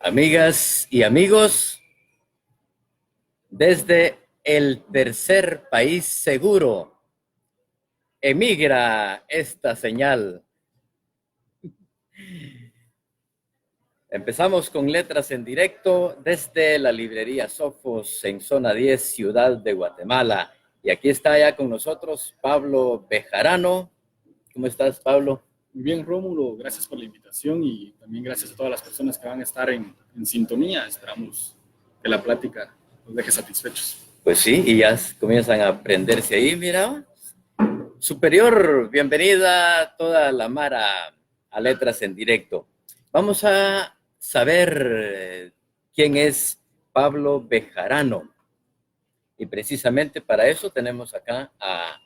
Amigas y amigos, desde el tercer país seguro, emigra esta señal. Empezamos con letras en directo desde la librería Sofos en zona 10, Ciudad de Guatemala. Y aquí está ya con nosotros Pablo Bejarano. ¿Cómo estás, Pablo? Muy bien, Rómulo, gracias por la invitación y también gracias a todas las personas que van a estar en sintonía. Esperamos que la plática nos deje satisfechos. Pues sí, y ya comienzan a aprenderse ahí, mira. Superior, bienvenida a toda la mara a Letras en Directo. Vamos a saber quién es Pablo Bejarano. Y precisamente para eso tenemos acá a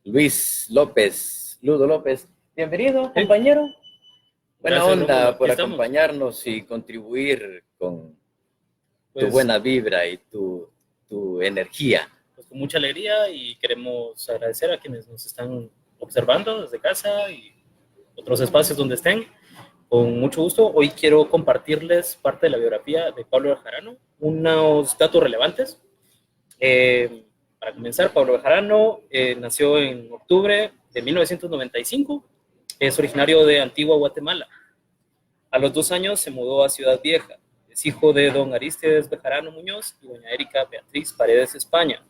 Luis López. Ludo López, bienvenido, compañero. Buena Gracias, onda Rómulo, por estamos. acompañarnos y contribuir con tu buena vibra y tu energía. Pues con mucha alegría y queremos agradecer a quienes nos están observando desde casa y otros espacios donde estén. Con mucho gusto, hoy quiero compartirles parte de la biografía de Pablo Bejarano, unos datos relevantes. Para comenzar, Pablo Bejarano nació en octubre de 1995, es originario de Antigua, Guatemala. A los 2 años se mudó a Ciudad Vieja, es hijo de don Aristides Bejarano Muñoz y doña Erika Beatriz Paredes España.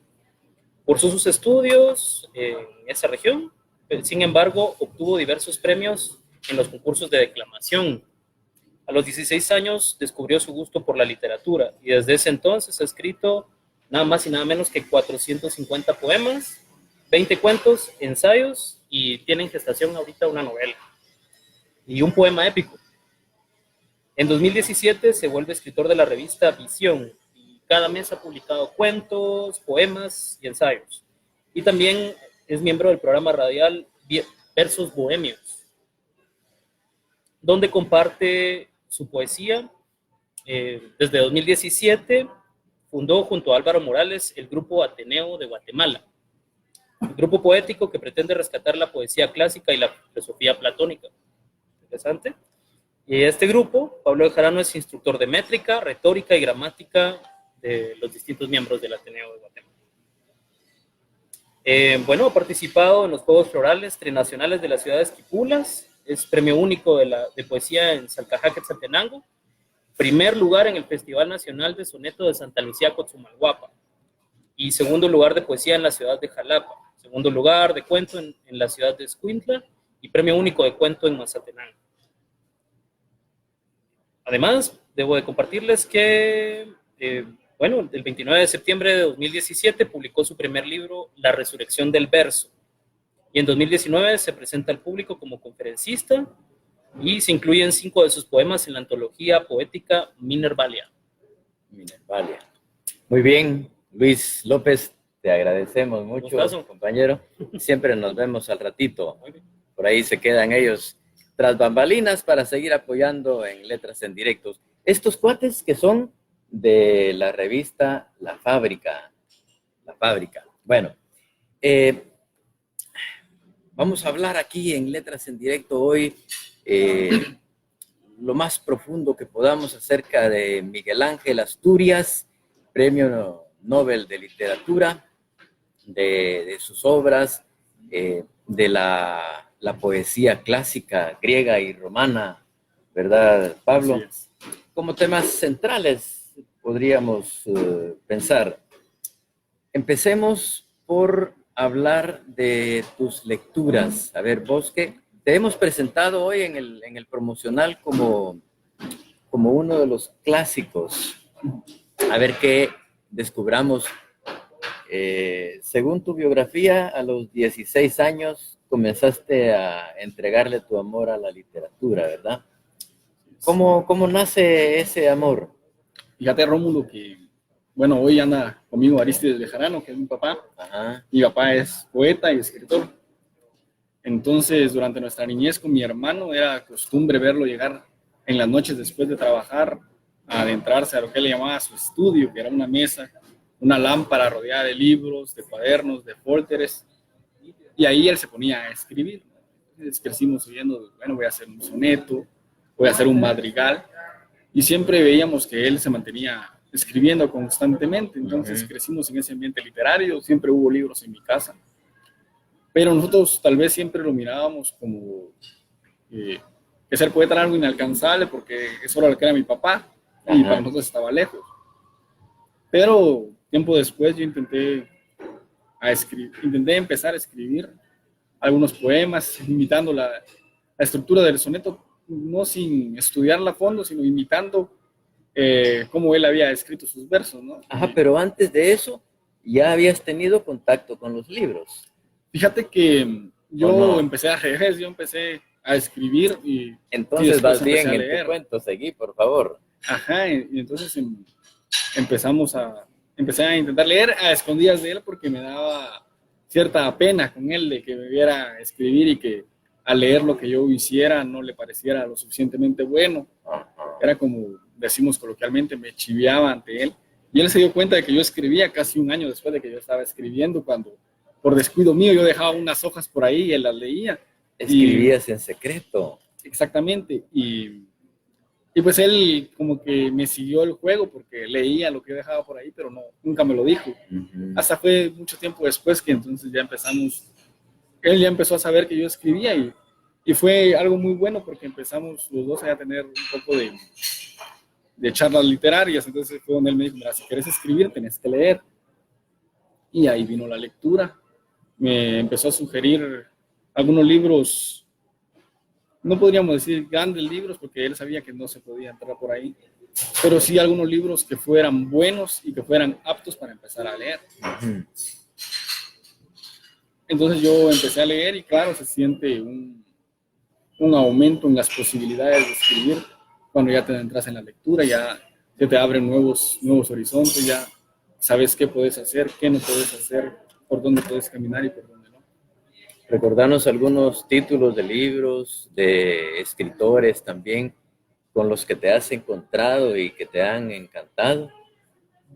Cursó sus estudios en esa región, sin embargo, obtuvo diversos premios en los concursos de declamación. A los 16 años descubrió su gusto por la literatura y desde ese entonces ha escrito nada más y nada menos que 450 poemas, 20 cuentos, ensayos y tiene en gestación ahorita una novela y un poema épico. En 2017 se vuelve escritor de la revista Visión y cada mes ha publicado cuentos, poemas y ensayos. Y también es miembro del programa radial Versos Bohemios, donde comparte su poesía. Desde 2017 fundó junto a Álvaro Morales el Grupo Ateneo de Guatemala, un grupo poético que pretende rescatar la poesía clásica y la filosofía platónica. Interesante. Y este grupo, Pablo Bejarano es instructor de métrica, retórica y gramática de los distintos miembros del Ateneo de Guatemala. Ha participado en los Juegos Florales Trinacionales de la ciudad de Esquipulas, es premio único de poesía en Salcajá, Quetzaltenango, primer lugar en el Festival Nacional de Soneto de Santa Lucía, Cochumalguapa, y segundo lugar de poesía en la ciudad de Jalapa, segundo lugar de cuento en la ciudad de Escuintla y premio único de cuento en Mazatenango. Además, debo de compartirles que, el 29 de septiembre de 2017 publicó su primer libro, La Resurrección del Verso, y en 2019 se presenta al público como conferencista y se incluyen 5 de sus poemas en la antología poética Minervalia. Minervalia. Muy bien, Luis López, te agradecemos mucho, compañero. Siempre nos vemos al ratito. Por ahí se quedan ellos tras bambalinas para seguir apoyando en Letras en Directos. Estos cuates que son de la revista La Fábrica. La Fábrica. Bueno, vamos a hablar aquí en Letras en Directo hoy lo más profundo que podamos acerca de Miguel Ángel Asturias, Premio Nobel de Literatura, de sus obras, de la poesía clásica griega y romana, ¿verdad, Pablo? Como temas centrales podríamos pensar. Empecemos por hablar de tus lecturas. A ver, vos que te hemos presentado hoy en el promocional como uno de los clásicos. A ver qué descubramos. Según tu biografía, a los 16 años comenzaste a entregarle tu amor a la literatura, ¿verdad? ¿Cómo nace ese amor? Fíjate, Rómulo, que hoy anda conmigo Aristides Bejarano, que es mi papá. Ajá. Mi papá es poeta y escritor. Entonces, durante nuestra niñez con mi hermano, era costumbre verlo llegar en las noches después de trabajar, a adentrarse a lo que él le llamaba su estudio, que era una mesa, una lámpara rodeada de libros, de cuadernos, de fólteres, y ahí él se ponía a escribir. Entonces crecimos oyendo, voy a hacer un soneto, voy a hacer un madrigal, y siempre veíamos que él se mantenía escribiendo constantemente, entonces crecimos en ese ambiente literario, siempre hubo libros en mi casa, pero nosotros tal vez siempre lo mirábamos como que ser poeta era algo inalcanzable porque eso era lo que era mi papá y para nosotros estaba lejos. Pero tiempo después yo intenté empezar a escribir algunos poemas, imitando la estructura del soneto, no sin estudiarla a fondo, sino imitando cómo él había escrito sus versos, ¿no? Ajá, pero antes de eso, ¿ya habías tenido contacto con los libros? Fíjate que yo empecé al revés, yo empecé a escribir y entonces vas bien en tu cuento, seguí, por favor. Ajá, y entonces empecé a intentar leer a escondidas de él porque me daba cierta pena con él de que me viera escribir y que al leer lo que yo hiciera no le pareciera lo suficientemente bueno. Era como decimos coloquialmente, me chiviaba ante él. Y él se dio cuenta de que yo escribía casi un año después de que yo estaba escribiendo, cuando por descuido mío yo dejaba unas hojas por ahí y él las leía. Escribías en secreto. Exactamente. Y pues él como que me siguió el juego porque leía lo que yo dejaba por ahí, pero nunca me lo dijo. Hasta fue mucho tiempo después que entonces él ya empezó a saber que yo escribía y fue algo muy bueno porque empezamos los dos a tener un poco de charlas literarias. Entonces fue donde él me dijo, mira, si quieres escribir tenés que leer. Y ahí vino la lectura. Me empezó a sugerir algunos libros, no podríamos decir grandes libros porque él sabía que no se podía entrar por ahí, pero sí algunos libros que fueran buenos y que fueran aptos para empezar a leer. Entonces yo empecé a leer y claro, se siente un aumento en las posibilidades de escribir cuando ya te entras en la lectura, ya se te abren nuevos horizontes, ya sabes qué puedes hacer, qué no puedes hacer, por dónde puedes caminar y por dónde no. Recordarnos algunos títulos de libros, de escritores también, con los que te has encontrado y que te han encantado.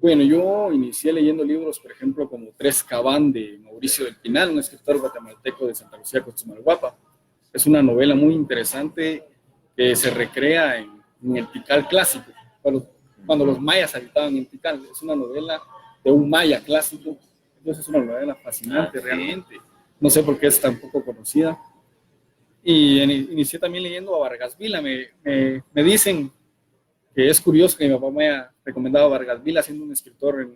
Bueno, yo inicié leyendo libros, por ejemplo, como Tres Cabán de Mauricio del Pinal, un escritor guatemalteco de Santa Lucía, Cochumalguapa. Es una novela muy interesante que se recrea en el Tikal clásico, cuando los mayas habitaban en Tikal. Es una novela de un maya clásico, entonces es una novela fascinante realmente. No sé por qué es tan poco conocida. Y inicié también leyendo a Vargas Vila. Me dicen que es curioso que mi papá me haya recomendado a Vargas Vila, siendo un escritor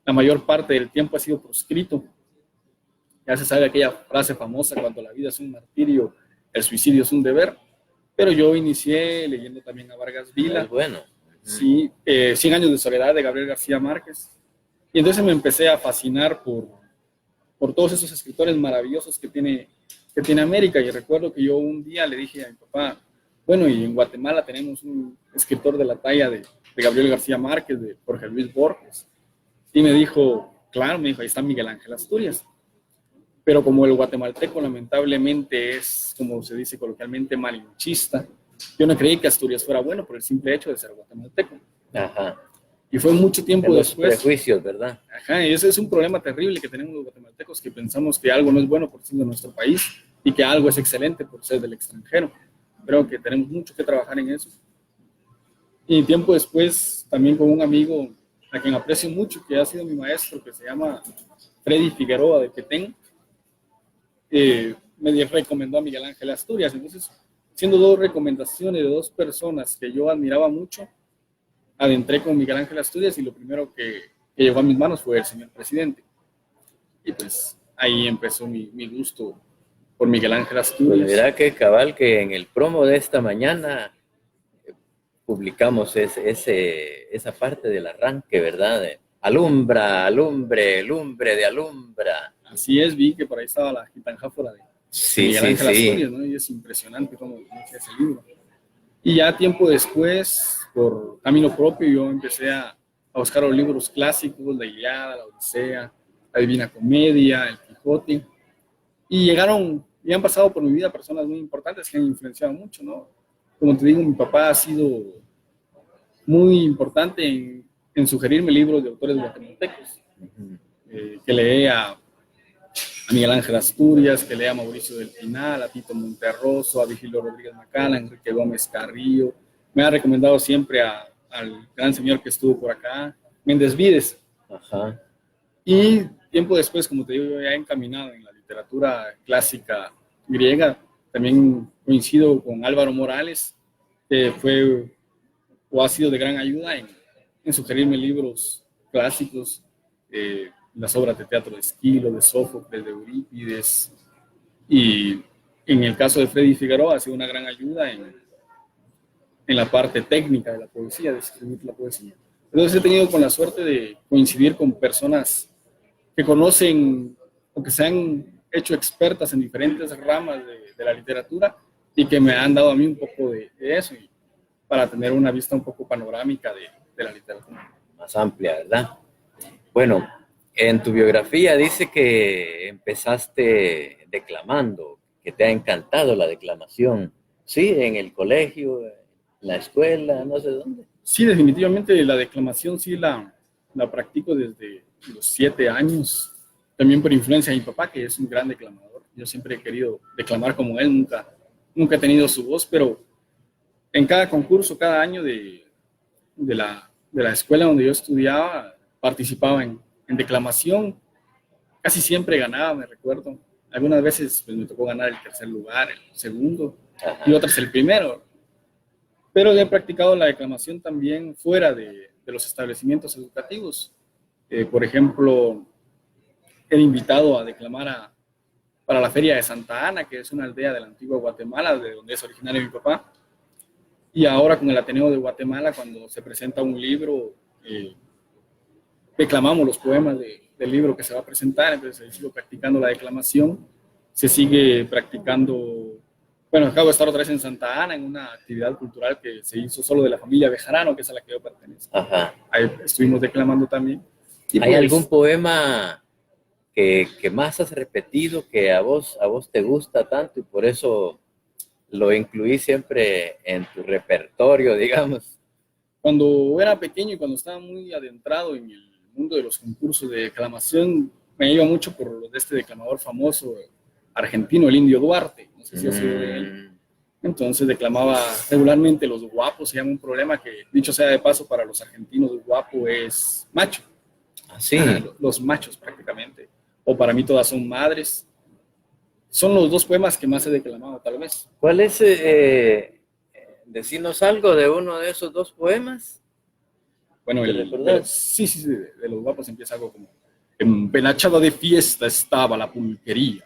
la mayor parte del tiempo ha sido proscrito. Ya se sabe aquella frase famosa, cuando la vida es un martirio, el suicidio es un deber. Pero yo inicié leyendo también a Vargas Vila. Es bueno. Sí, 100 años de soledad de Gabriel García Márquez. Y entonces me empecé a fascinar por todos esos escritores maravillosos que tiene América. Y recuerdo que yo un día le dije a mi papá, bueno, y en Guatemala tenemos un escritor de la talla de Gabriel García Márquez, de Jorge Luis Borges. Y me dijo, claro, ahí está Miguel Ángel Asturias. Pero como el guatemalteco lamentablemente es, como se dice coloquialmente, malinchista, yo no creí que Asturias fuera bueno por el simple hecho de ser guatemalteco. Ajá. Y fue mucho tiempo después. Los prejuicios, ¿verdad? Ajá, y ese es un problema terrible que tenemos los guatemaltecos, que pensamos que algo no es bueno por ser de nuestro país y que algo es excelente por ser del extranjero. Creo que tenemos mucho que trabajar en eso. Y tiempo después, también con un amigo a quien aprecio mucho, que ha sido mi maestro, que se llama Freddy Figueroa de Petén, me recomendó a Miguel Ángel Asturias. Entonces, siendo dos recomendaciones de dos personas que yo admiraba mucho, adentré con Miguel Ángel Asturias y lo primero que llegó a mis manos fue el señor presidente. Y pues ahí empezó mi gusto por Miguel Ángel Asturias. Pues mira que cabal que en el promo de esta mañana publicamos esa parte del arranque, ¿verdad? De alumbra, alumbre, lumbre de alumbra. Así es, vi que por ahí estaba la gitanjáfora de Miguel Ángel Asturias, ¿no? Y es impresionante cómo inicia ese libro. Y ya tiempo después, por camino propio, yo empecé a buscar los libros clásicos, la Ilíada, la Odisea, la Divina Comedia, el Quijote. Y han pasado por mi vida personas muy importantes que han influenciado mucho, ¿no? Como te digo, mi papá ha sido muy importante en sugerirme libros de autores guatemaltecos. Que lea a Miguel Ángel Asturias, que lea a Mauricio del Pinal, a Tito Monterroso, a Vigilio Rodríguez Macala, a Enrique Gómez Carrillo, me ha recomendado siempre al gran señor que estuvo por acá, Méndez Vides. Ajá. Y tiempo después, como te digo, yo ya encaminado en la literatura clásica griega, también coincido con Álvaro Morales, que fue o ha sido de gran ayuda en sugerirme libros clásicos, las obras de teatro de Esquilo, de Sófocles, de Eurípides, y en el caso de Freddy Figueroa ha sido una gran ayuda en la parte técnica de la poesía, de escribir la poesía. Entonces he tenido con la suerte de coincidir con personas que conocen o que se han hecho expertas en diferentes ramas de la literatura y que me han dado a mí un poco de eso, y para tener una vista un poco panorámica de la literatura. Más amplia, ¿verdad? Bueno, en tu biografía dice que empezaste declamando, que te ha encantado la declamación. Sí, en el colegio, en la escuela, no sé dónde. Sí, definitivamente la declamación sí la practico desde los 7 años, también por influencia de mi papá, que es un gran declamador. Yo siempre he querido declamar como él, nunca he tenido su voz, pero en cada concurso, cada año de la escuela donde yo estudiaba, participaba en declamación. Casi siempre ganaba, me recuerdo. Algunas veces pues, me tocó ganar el tercer lugar, el segundo, y otras el primero. Pero he practicado la declamación también fuera de los establecimientos educativos. Por ejemplo, he invitado a declamar para la Feria de Santa Ana, que es una aldea de la antigua Guatemala, de donde es originario mi papá. Y ahora con el Ateneo de Guatemala, cuando se presenta un libro, declamamos los poemas del libro que se va a presentar. Entonces sigo practicando la declamación, se sigue practicando. Bueno, acabo de estar otra vez en Santa Ana en una actividad cultural que se hizo solo de la familia Bejarano, que es a la que yo pertenezco. Ajá. Ahí estuvimos declamando también. ¿Hay pues, algún poema que más has repetido, que a vos te gusta tanto y por eso lo incluí siempre en tu repertorio, digamos? Cuando era pequeño y cuando estaba muy adentrado en el mundo de los concursos de declamación, me iba mucho por lo de este declamador famoso argentino, el Indio Duarte. No sé si ha sido de él. Entonces declamaba regularmente Los Guapos. Se llama un problema que, dicho sea de paso, para los argentinos guapo es macho. Así. Los machos prácticamente. O para mí todas son madres. Son los 2 poemas que más he declamado, tal vez. ¿Cuál es? Decinos algo de uno de esos 2 poemas. Bueno, sí, de Los Guapos empieza algo como: empenachada de fiesta estaba la pulquería.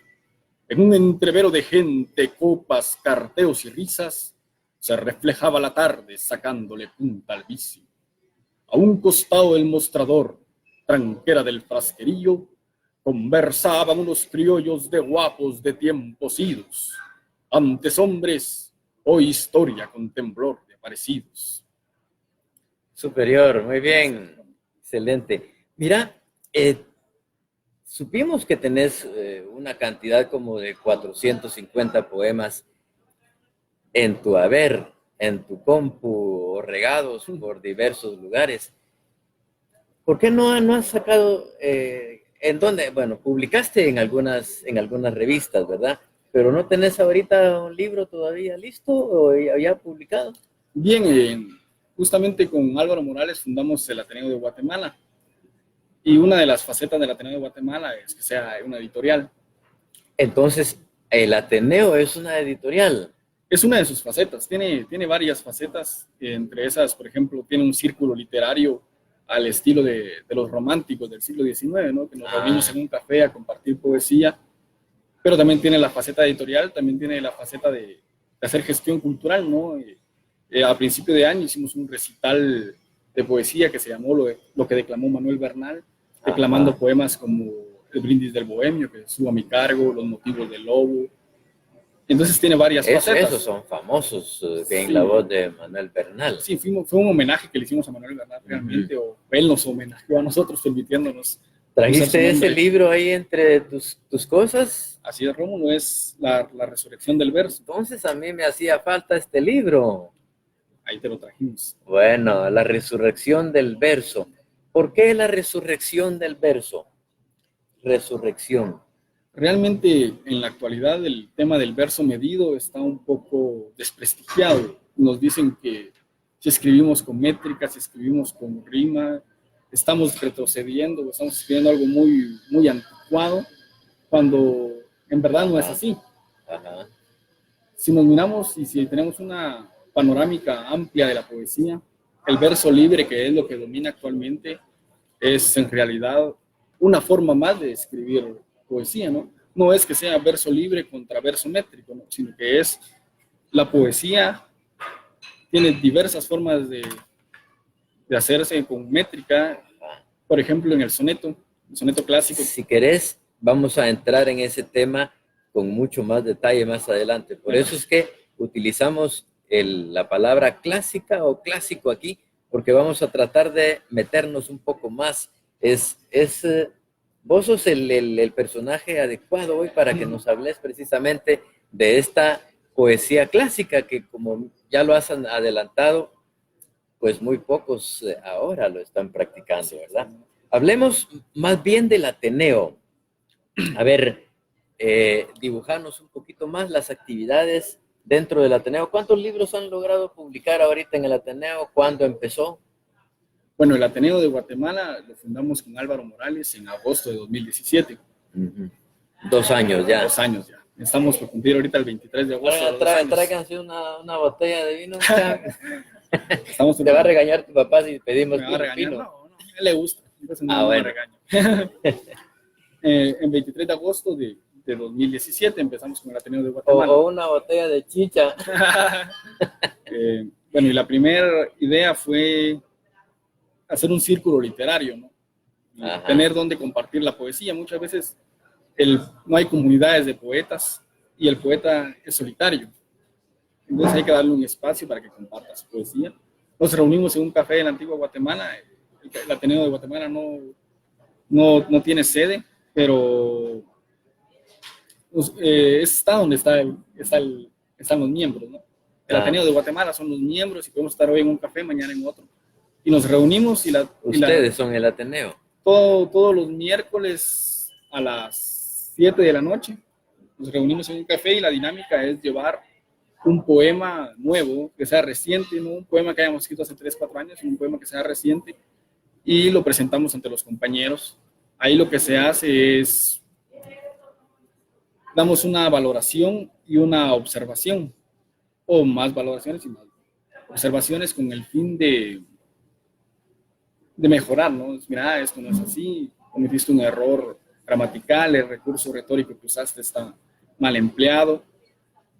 En un entrevero de gente, copas, carteos y risas, se reflejaba la tarde sacándole punta al vicio. A un costado del mostrador, tranquera del frasquerillo, conversaban unos criollos de guapos de tiempos idos. Antes hombres, hoy historia con temblor de parecidos. Superior, muy bien, excelente. Mira, supimos que tenés una cantidad como de 450 poemas en tu haber, en tu compu, o regados por diversos lugares. ¿Por qué no has sacado, en dónde? Bueno, publicaste en algunas revistas, ¿verdad? Pero ¿no tenés ahorita un libro todavía listo o ya publicado? Bien, justamente con Álvaro Morales fundamos el Ateneo de Guatemala. Y una de las facetas del Ateneo de Guatemala es que sea una editorial. Entonces, el Ateneo es una editorial. Es una de sus facetas, tiene varias facetas. Entre esas, por ejemplo, tiene un círculo literario al estilo de los románticos del siglo XIX, ¿no? Que nos reunimos en un café a compartir poesía. Pero también tiene la faceta editorial, también tiene la faceta de hacer gestión cultural, ¿no? A principio de año hicimos un recital de poesía que se llamó lo que declamó Manuel Bernal, declamando poemas como El brindis del bohemio, que estuvo a mi cargo, Los motivos del lobo. Entonces tiene varias facetas. Esos son famosos en la voz de Manuel Bernal. Sí, fue un homenaje que le hicimos a Manuel Bernal realmente, o él nos homenajeó a nosotros permitiéndonos. ¿Trajiste ese libro ahí entre tus cosas? Así es, Rómulo, es la resurrección del verso. Entonces a mí me hacía falta este libro. Ahí te lo trajimos. Bueno, la resurrección del verso. ¿Por qué la resurrección del verso? Resurrección. Realmente en la actualidad el tema del verso medido está un poco desprestigiado. Nos dicen que si escribimos con métrica, si escribimos con rima, estamos retrocediendo, estamos escribiendo algo muy, muy anticuado, cuando en verdad no es así. Ajá. Si nos miramos y si tenemos una panorámica amplia de la poesía, el verso libre, que es lo que domina actualmente, es en realidad una forma más de escribir poesía, ¿no? No es que sea verso libre contra verso métrico, ¿no? Sino que es la poesía, tiene diversas formas de hacerse con métrica. Por ejemplo, en el soneto clásico. Si querés, vamos a entrar en ese tema con mucho más detalle más adelante. Por eso es que utilizamos la palabra clásica o clásico aquí, porque vamos a tratar de meternos un poco más. Vos sos el personaje adecuado hoy para que nos hables precisamente de esta poesía clásica que, como ya lo has adelantado, pues muy pocos ahora lo están practicando, ¿verdad? Hablemos más bien del Ateneo. A ver, dibujarnos un poquito más las actividades dentro del Ateneo. ¿Cuántos libros han logrado publicar ahorita en el Ateneo? ¿Cuándo empezó? Bueno, el Ateneo de Guatemala lo fundamos con Álvaro Morales en agosto de 2017. 2 años ya. 2 años ya. Estamos por cumplir ahorita el 23 de agosto. Tráiganse una botella de vino. Te va a regañar tu papá si pedimos vino. No, a él le gusta. Entonces no bueno. me regaña. En 23 de agosto de 2017 empezamos con el Ateneo de Guatemala. O una botella de chicha. Bueno, y la primera idea fue hacer un círculo literario, ¿no? Tener donde compartir la poesía. Muchas veces no hay comunidades de poetas y el poeta es solitario. Entonces hay que darle un espacio para que comparta su poesía. Nos reunimos en un café en la antigua Guatemala. El Ateneo de Guatemala no tiene sede, pero está donde están los miembros, ¿no? El Ateneo de Guatemala son los miembros y podemos estar hoy en un café, mañana en otro. Y nos reunimos ¿Ustedes son el Ateneo? Todos los miércoles a las 7 de la noche nos reunimos en un café y la dinámica es llevar un poema nuevo, que sea reciente, no un poema que hayamos escrito hace 3, 4 años, sino un poema que sea reciente, y lo presentamos ante los compañeros. Ahí lo que se hace es, damos una valoración y una observación, o más valoraciones y más observaciones con el fin de mejorar, ¿no? Mira, esto no es así, cometiste un error gramatical, el recurso retórico que usaste está mal empleado,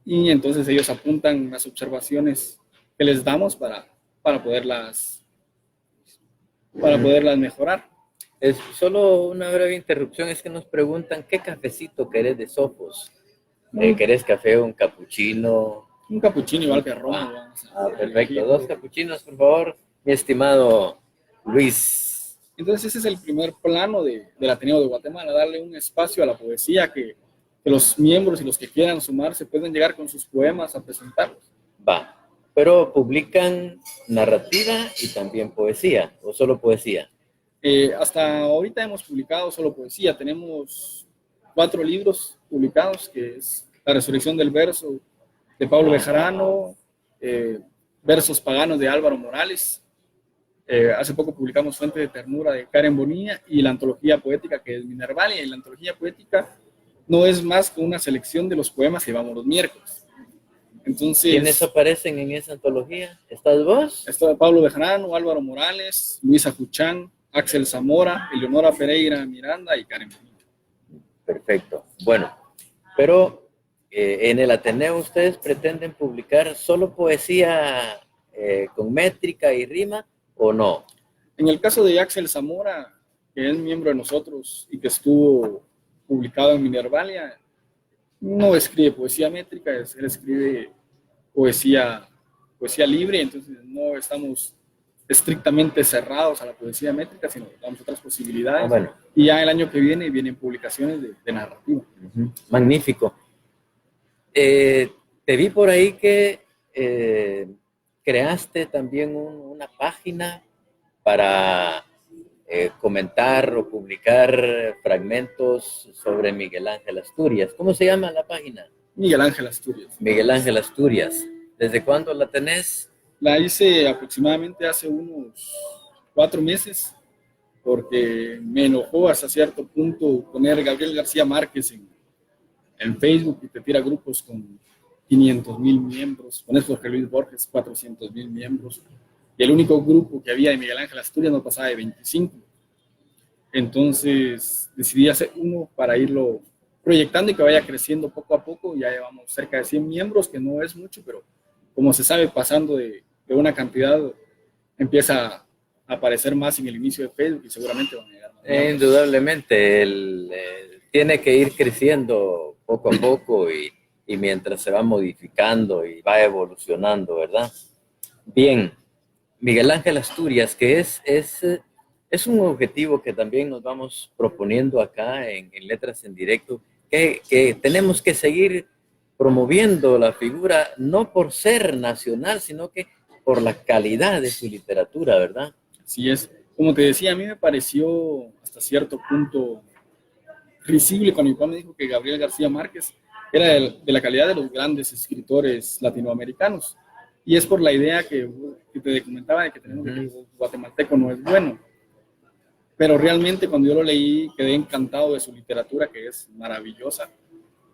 y entonces ellos apuntan las observaciones que les damos para poderlas mejorar. Es solo una breve interrupción, es que nos preguntan ¿qué cafecito querés de Sopos? ¿Querés café o un capuchino? Un capuchino igual que Roma. Perfecto, 2 capuchinos, por favor, mi estimado Luis. Entonces ese es el primer plano del Ateneo de Guatemala, darle un espacio a la poesía que los miembros y los que quieran sumarse pueden llegar con sus poemas a presentarlos. Va, pero publican narrativa y también poesía, o solo poesía. Hasta ahorita hemos publicado solo poesía, tenemos 4 libros publicados, que es La Resurrección del Verso de Pablo Bejarano, Versos Paganos de Álvaro Morales, hace poco publicamos Fuente de Ternura de Karen Bonilla y la antología poética que es Minervalia, y la antología poética no es más que una selección de los poemas que llevamos los miércoles. Entonces, ¿quiénes aparecen en esa antología? ¿Estás vos? Está Pablo Bejarano, Álvaro Morales, Luisa Juchán, Axel Zamora, Eleonora Pereira Miranda y Karen Bonilla. Perfecto. Bueno, pero en el Ateneo ustedes pretenden publicar solo poesía con métrica y rima, ¿o no? En el caso de Axel Zamora, que es miembro de nosotros y que estuvo publicado en Minervalia, no escribe poesía métrica, él escribe poesía libre, entonces no estamos estrictamente cerrados a la poesía métrica, sino que damos otras posibilidades. Bueno. Y ya el año que viene vienen publicaciones de narrativa. Magnífico. Te vi por ahí que creaste también una página para comentar o publicar fragmentos sobre Miguel Ángel Asturias. ¿Cómo se llama la página? Miguel Ángel Asturias. Miguel Ángel Asturias. ¿Desde cuándo la tenés? La hice aproximadamente hace unos 4 meses porque me enojó hasta cierto punto poner Gabriel García Márquez en Facebook y te tira grupos con 500,000 miembros, pones Jorge Luis Borges 400,000 miembros y el único grupo que había de Miguel Ángel Asturias no pasaba de 25. Entonces decidí hacer uno para irlo proyectando y que vaya creciendo poco a poco. Ya llevamos cerca de 100 miembros, que no es mucho, pero como se sabe, pasando de una cantidad empieza a aparecer más en el inicio de Facebook y seguramente van a llegar más. Indudablemente, tiene que ir creciendo poco a poco y mientras se va modificando y va evolucionando, ¿verdad? Bien, Miguel Ángel Asturias, que es un objetivo que también nos vamos proponiendo acá en Letras en Directo, que tenemos que seguir promoviendo la figura, no por ser nacional, sino que por la calidad de su literatura, ¿verdad? Así es. Como te decía, a mí me pareció hasta cierto punto risible cuando mi papá me dijo que Gabriel García Márquez era de la calidad de los grandes escritores latinoamericanos. Y es por la idea que te comentaba de que tenemos que el guatemalteco no es bueno. Pero realmente cuando yo lo leí quedé encantado de su literatura, que es maravillosa.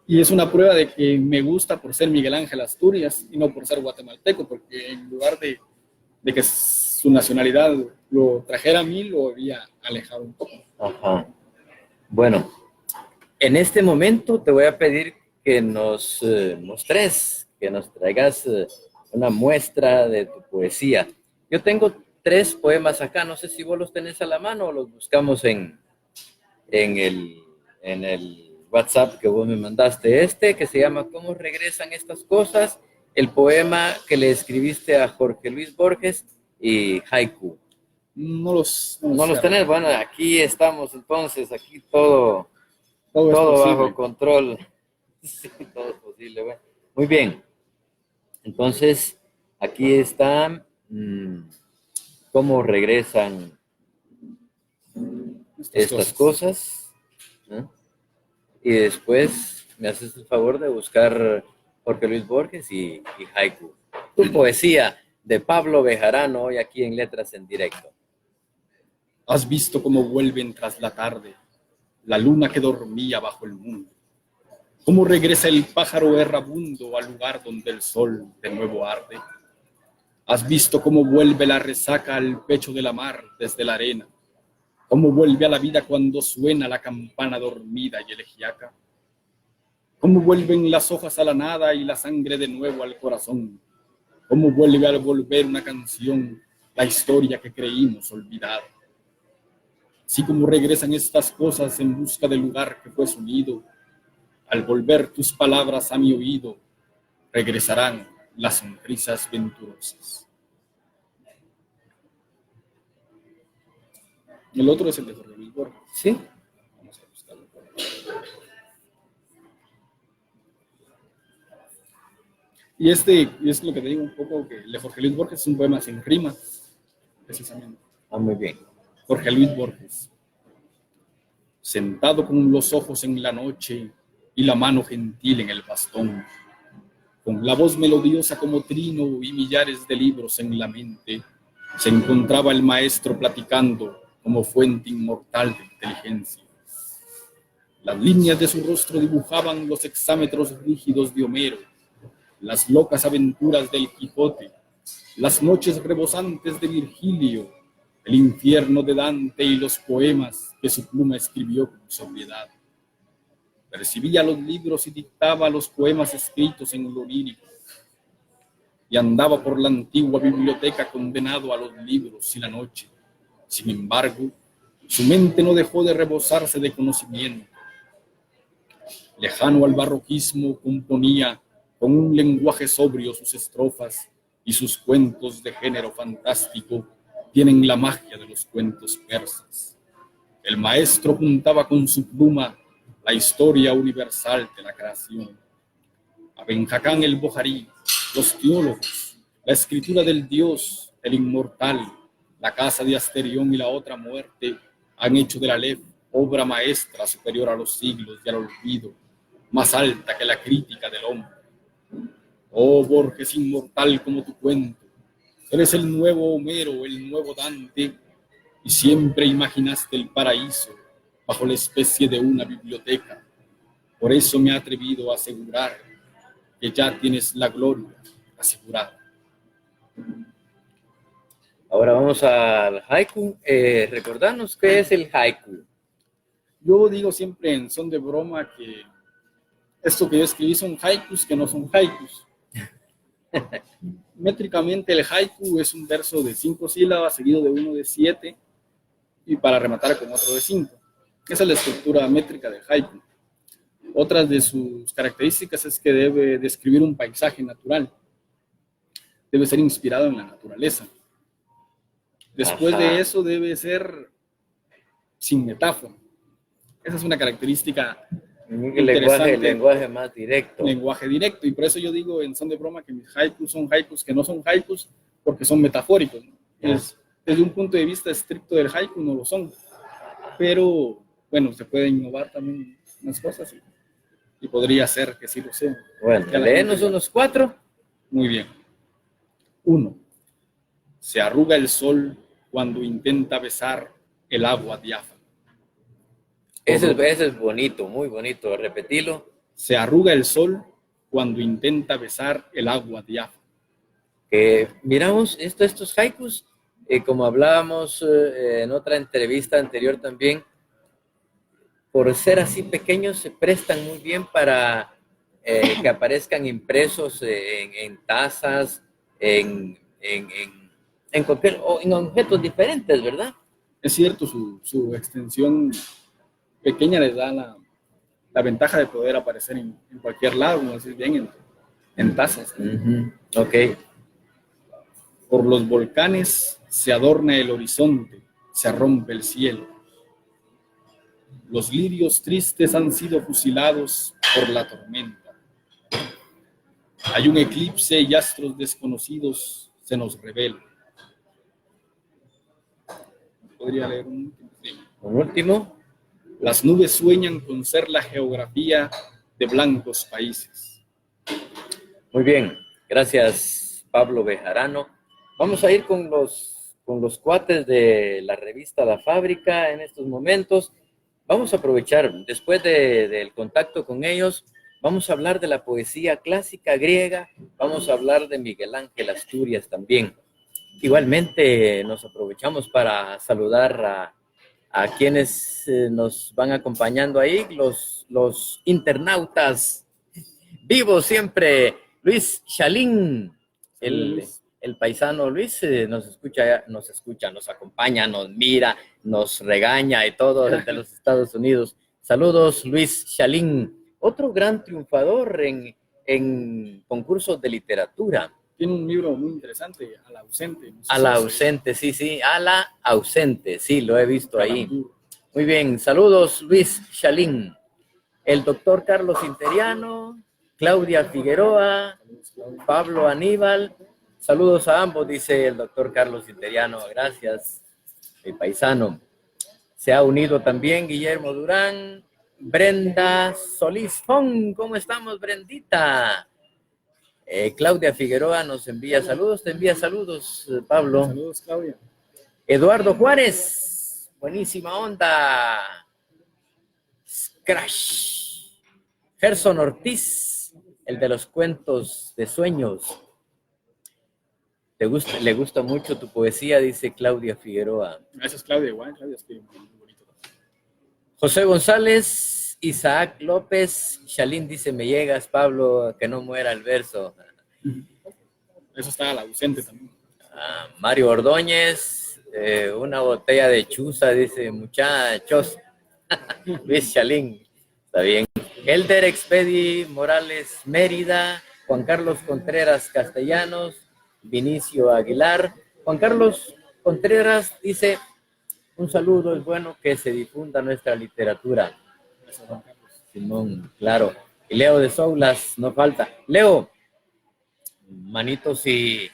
Y es una prueba de que me gusta por ser Miguel Ángel Asturias y no por ser guatemalteco, porque en lugar de que su nacionalidad lo trajera a mí, lo había alejado un poco. Ajá. Bueno, en este momento te voy a pedir que nos mostres, que nos traigas una muestra de tu poesía. Yo tengo 3 poemas acá, no sé si vos los tenés a la mano o los buscamos en el WhatsApp que vos me mandaste. Que se llama ¿Cómo regresan estas cosas? El poema que le escribiste a Jorge Luis Borges y haiku. No los tenés. Bueno, aquí estamos entonces, aquí todo bajo control. Sí, todo es posible. Bueno, muy bien. Entonces, aquí está cómo regresan estas cosas. ¿No? Y después me haces el favor de buscar Jorge Luis Borges y haiku. Tu poesía de Pablo Bejarano, hoy aquí en Letras en Directo. Has visto cómo vuelven tras la tarde la luna que dormía bajo el mundo, cómo regresa el pájaro errabundo al lugar donde el sol de nuevo arde. Has visto cómo vuelve la resaca al pecho de la mar desde la arena, cómo vuelve a la vida cuando suena la campana dormida y elegiaca, cómo vuelven las hojas a la nada y la sangre de nuevo al corazón, cómo vuelve al volver una canción la historia que creímos olvidar. Así como regresan estas cosas en busca del lugar que fue su nido, al volver tus palabras a mi oído, regresarán las sonrisas venturosas. El otro es el de Jorge Luis Borges. ¿Sí? Vamos a buscarlo. Y es lo que te digo un poco, que el de Jorge Luis Borges es un poema sin rima, precisamente. Muy bien. Jorge Luis Borges. Sentado con los ojos en la noche y la mano gentil en el bastón, con la voz melodiosa como trino y millares de libros en la mente, se encontraba el maestro platicando como fuente inmortal de inteligencia. Las líneas de su rostro dibujaban los hexámetros rígidos de Homero, las locas aventuras del Quijote, las noches rebosantes de Virgilio, el infierno de Dante y los poemas que su pluma escribió con sobriedad. Percibía los libros y dictaba los poemas escritos en lo lírico, y andaba por la antigua biblioteca condenado a los libros y la noche. Sin embargo, su mente no dejó de rebosarse de conocimiento. Lejano al barroquismo, componía con un lenguaje sobrio sus estrofas, y sus cuentos de género fantástico tienen la magia de los cuentos persas. El maestro apuntaba con su pluma la historia universal de la creación. A Ben-Jacán el Bojarí, los teólogos, la escritura del Dios, el inmortal, la casa de Asterión y la otra muerte han hecho de la Aleph obra maestra superior a los siglos y al olvido, más alta que la crítica del hombre. Oh Borges inmortal como tu cuento, Eres el nuevo Homero, el nuevo Dante, y siempre imaginaste el paraíso bajo la especie de una biblioteca. Por eso me he atrevido a asegurar que ya tienes la gloria asegurada. Ahora vamos al haiku. Recordanos qué es el haiku. Yo digo siempre en son de broma que esto que yo escribí son haikus que no son haikus. Métricamente el haiku es un verso de 5 sílabas seguido de uno de 7 y para rematar con otro de 5. Esa es la estructura métrica del haiku. Otra de sus características es que debe describir un paisaje natural. Debe ser inspirado en la naturaleza. Después de eso debe ser sin metáfora. Esa es una característica El lenguaje más directo. Lenguaje directo. Y por eso yo digo en son de broma que mis haikus son haikus que no son haikus porque son metafóricos, ¿no? Desde un punto de vista estricto del haiku no lo son. Pero, bueno, se puede innovar también unas cosas y podría ser que sí lo sea. Bueno, léenos unos 4. Muy bien. 1. Se arruga el sol cuando intenta besar el agua diáfana. Ese es bonito, muy bonito. Repetilo. Se arruga el sol cuando intenta besar el agua diáfana. Miramos estos haikus, como hablábamos en otra entrevista anterior también, por ser así pequeños se prestan muy bien para que aparezcan impresos en tazas, en cualquier, o en objetos diferentes, ¿verdad? Es cierto, su extensión pequeña les da la ventaja de poder aparecer en cualquier lado, como decís bien, en tazas. Ok. Por los volcanes se adorna el horizonte, se rompe el cielo. Los lirios tristes han sido fusilados por la tormenta. Hay un eclipse y astros desconocidos se nos revelan. ¿Podría leer un último? Las nubes sueñan con ser la geografía de blancos países. Muy bien, gracias Pablo Bejarano. Vamos a ir con los cuates de la revista La Fábrica en estos momentos. Vamos a aprovechar, después del contacto con ellos, vamos a hablar de la poesía clásica griega, vamos a hablar de Miguel Ángel Asturias también. Igualmente nos aprovechamos para saludar a quienes nos van acompañando ahí, los internautas vivos siempre. Luis Chalín, el paisano Luis, nos escucha, nos acompaña, nos mira, nos regaña y todo desde los Estados Unidos. Saludos, Luis Chalín, otro gran triunfador en concursos de literatura. Tiene un libro muy interesante, A la ausente. No sé A la ausente, sí, A la ausente, sí, lo he visto ahí. Muy bien, saludos Luis Chalín, el doctor Carlos Interiano, Claudia Figueroa, Pablo Aníbal, saludos a ambos, dice el doctor Carlos Interiano, gracias, el paisano. Se ha unido también Guillermo Durán, Brenda Solís Fon, ¿cómo estamos, Brendita? Claudia Figueroa nos envía saludos, te envía saludos, Pablo. Saludos, Claudia. Eduardo Juárez, buenísima onda. Crash. Gerson Ortiz, el de los cuentos de sueños. Le gusta mucho tu poesía, dice Claudia Figueroa. Gracias, Claudia. Igual, Claudia escribe muy bonito. José González, Isaac López, Chalín dice, me llegas, Pablo, que no muera el verso. Eso está al ausente también. Mario Ordóñez, una botella de chuza, dice, muchachos. Luis Chalín, está bien. Elder Expedi Morales Mérida, Juan Carlos Contreras Castellanos, Vinicio Aguilar. Juan Carlos Contreras dice, un saludo, es bueno que se difunda nuestra literatura. Simón, claro. Y Leo de Soulas, no falta. Leo, manito, si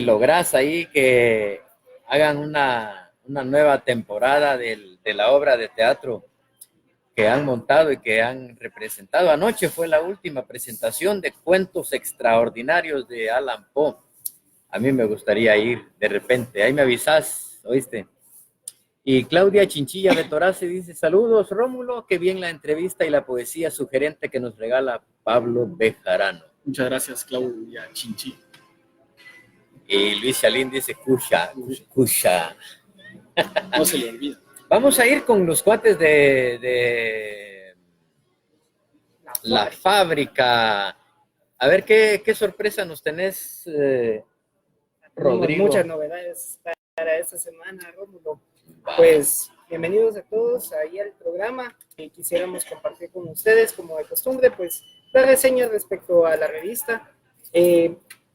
logras ahí que hagan una nueva temporada de la obra de teatro que han montado y que han representado. Anoche fue la última presentación de Cuentos Extraordinarios de Allan Poe. A mí me gustaría ir de repente. Ahí me avisas, ¿oíste? Y Claudia Chinchilla de Torace dice, saludos Rómulo, qué bien la entrevista y la poesía sugerente que nos regala Pablo Bejarano. Muchas gracias, Claudia Chinchi. Y Luis Chalín dice, Cusha. No se le olvida. Vamos a ir con los cuates de la fábrica. A ver, ¿qué sorpresa nos tenés, Rodrigo? Muchas novedades para esta semana, Rómulo. Pues bienvenidos a todos ahí al programa. Quisiéramos compartir con ustedes, como de costumbre, pues las reseñas respecto a la revista.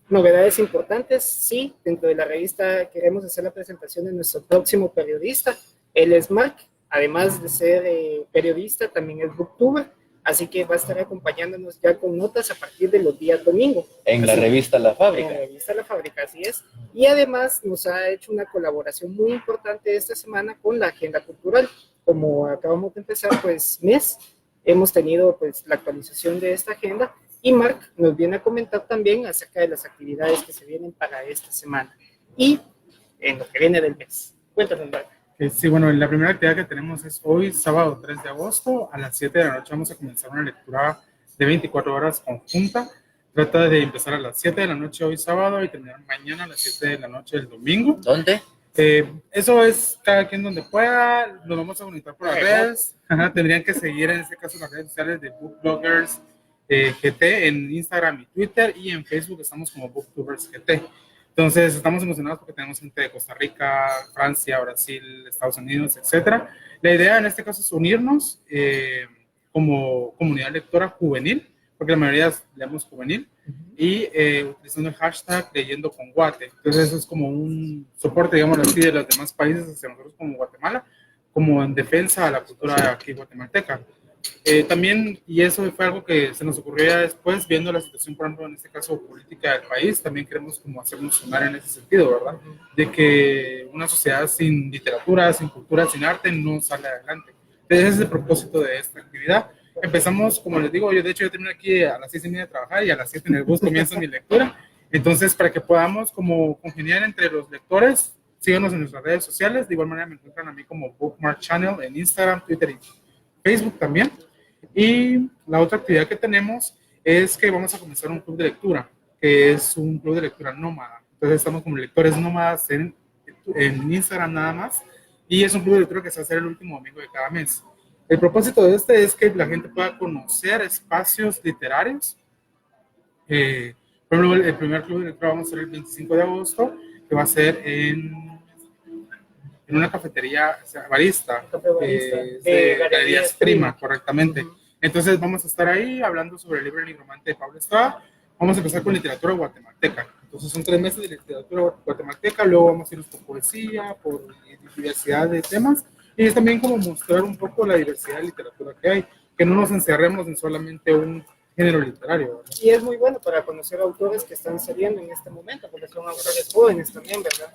Novedades importantes, sí, dentro de la revista queremos hacer la presentación de nuestro próximo periodista. Él es Mark, además de ser periodista, también es booktuber, así que va a estar acompañándonos ya con notas a partir de los días domingo. En la revista La Fábrica. En la revista La Fábrica, así es. Y además nos ha hecho una colaboración muy importante esta semana con la agenda cultural. Como acabamos de empezar, pues, mes, hemos tenido pues la actualización de esta agenda y Mark nos viene a comentar también acerca de las actividades que se vienen para esta semana y en lo que viene del mes. Cuéntanos, Mark. Sí, bueno, la primera actividad que tenemos es hoy, sábado 3 de agosto, a las 7 de la noche vamos a comenzar una lectura de 24 horas conjunta. Trata de empezar a las 7 de la noche hoy sábado y terminar mañana a las 7 de la noche del domingo. ¿Dónde? Eso es cada quien donde pueda, nos vamos a conectar por las redes. Tendrían que seguir en este caso las redes sociales de Bookbloggers GT en Instagram y Twitter, y en Facebook estamos como Booktubers GT. Entonces estamos emocionados porque tenemos gente de Costa Rica, Francia, Brasil, Estados Unidos, etc. La idea en este caso es unirnos como comunidad lectora juvenil, porque la mayoría leemos juvenil, y utilizando el hashtag leyendo con Guate. Entonces eso es como un soporte, digamos así, de los demás países hacia nosotros como Guatemala, como en defensa a la cultura aquí guatemalteca. También, y eso fue algo que se nos ocurrió ya después, viendo la situación, por ejemplo, en este caso política del país, también queremos como hacernos sonar en ese sentido, ¿verdad? De que una sociedad sin literatura, sin cultura, sin arte no sale adelante. Entonces ese es el propósito de esta actividad. Empezamos, como les digo, yo termino aquí a las 6:30 de trabajar y a las 7 en el bus comienzo mi lectura. Entonces, para que podamos como congeniar entre los lectores, síganos en nuestras redes sociales. De igual manera me encuentran a mí como Bookmark Channel en Instagram, Twitter y Facebook también. Y la otra actividad que tenemos es que vamos a comenzar un club de lectura, que es un club de lectura nómada. Entonces estamos como lectores nómadas en Instagram nada más, y es un club de lectura que se va a hacer el último domingo de cada mes. El propósito de este es que la gente pueda conocer espacios literarios. Por ejemplo, el primer club de lectura vamos a hacer el 25 de agosto, que va a ser en una cafetería, o sea, barista, de Galerías Prima, correctamente. Entonces vamos a estar ahí hablando sobre el libro El Nigromante de Pablo Estrada. Vamos a empezar con literatura guatemalteca. Entonces son 3 meses de literatura guatemalteca, luego vamos a irnos por poesía, por diversidad de temas, y es también como mostrar un poco la diversidad de literatura que hay, que no nos encerremos en solamente un género literario, ¿verdad? Y es muy bueno para conocer autores que están saliendo en este momento, porque son autores jóvenes también, ¿verdad?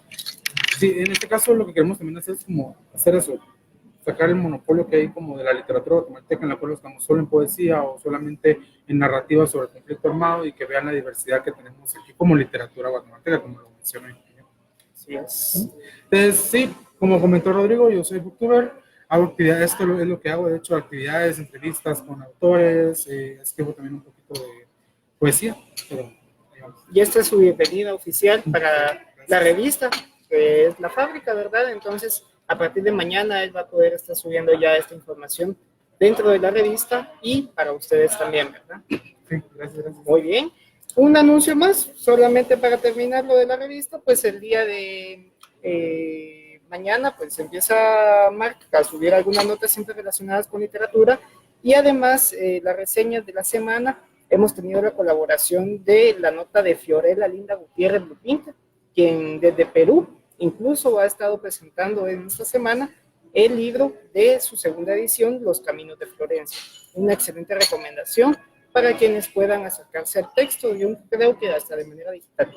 Sí, en este caso lo que queremos también hacer es como hacer eso, sacar el monopolio que hay como de la literatura guatemalteca, en la cual estamos solo en poesía o solamente en narrativa sobre el conflicto armado, y que vean la diversidad que tenemos aquí como literatura guatemalteca, como lo mencioné. Sí, es. Entonces, sí, como comentó Rodrigo, yo soy booktuber, hago actividades, esto es lo que hago, de hecho, actividades, entrevistas con autores, escribo también un poquito de poesía. Pero, y esta es su bienvenida oficial para la revista, que es La Fábrica, ¿verdad? Entonces, a partir de mañana él va a poder estar subiendo ya esta información dentro de la revista y para ustedes también, ¿verdad? Sí, gracias. Muy bien. Un anuncio más, solamente para terminar lo de la revista, pues el día de mañana pues empieza Mark a subir algunas notas siempre relacionadas con literatura, y además las reseñas de la semana. Hemos tenido la colaboración de la nota de Fiorella Linda Gutiérrez Lupinta, quien desde Perú incluso ha estado presentando en esta semana el libro de su segunda edición, Los Caminos de Florencia. Una excelente recomendación para quienes puedan acercarse al texto. Yo creo que hasta de manera digital.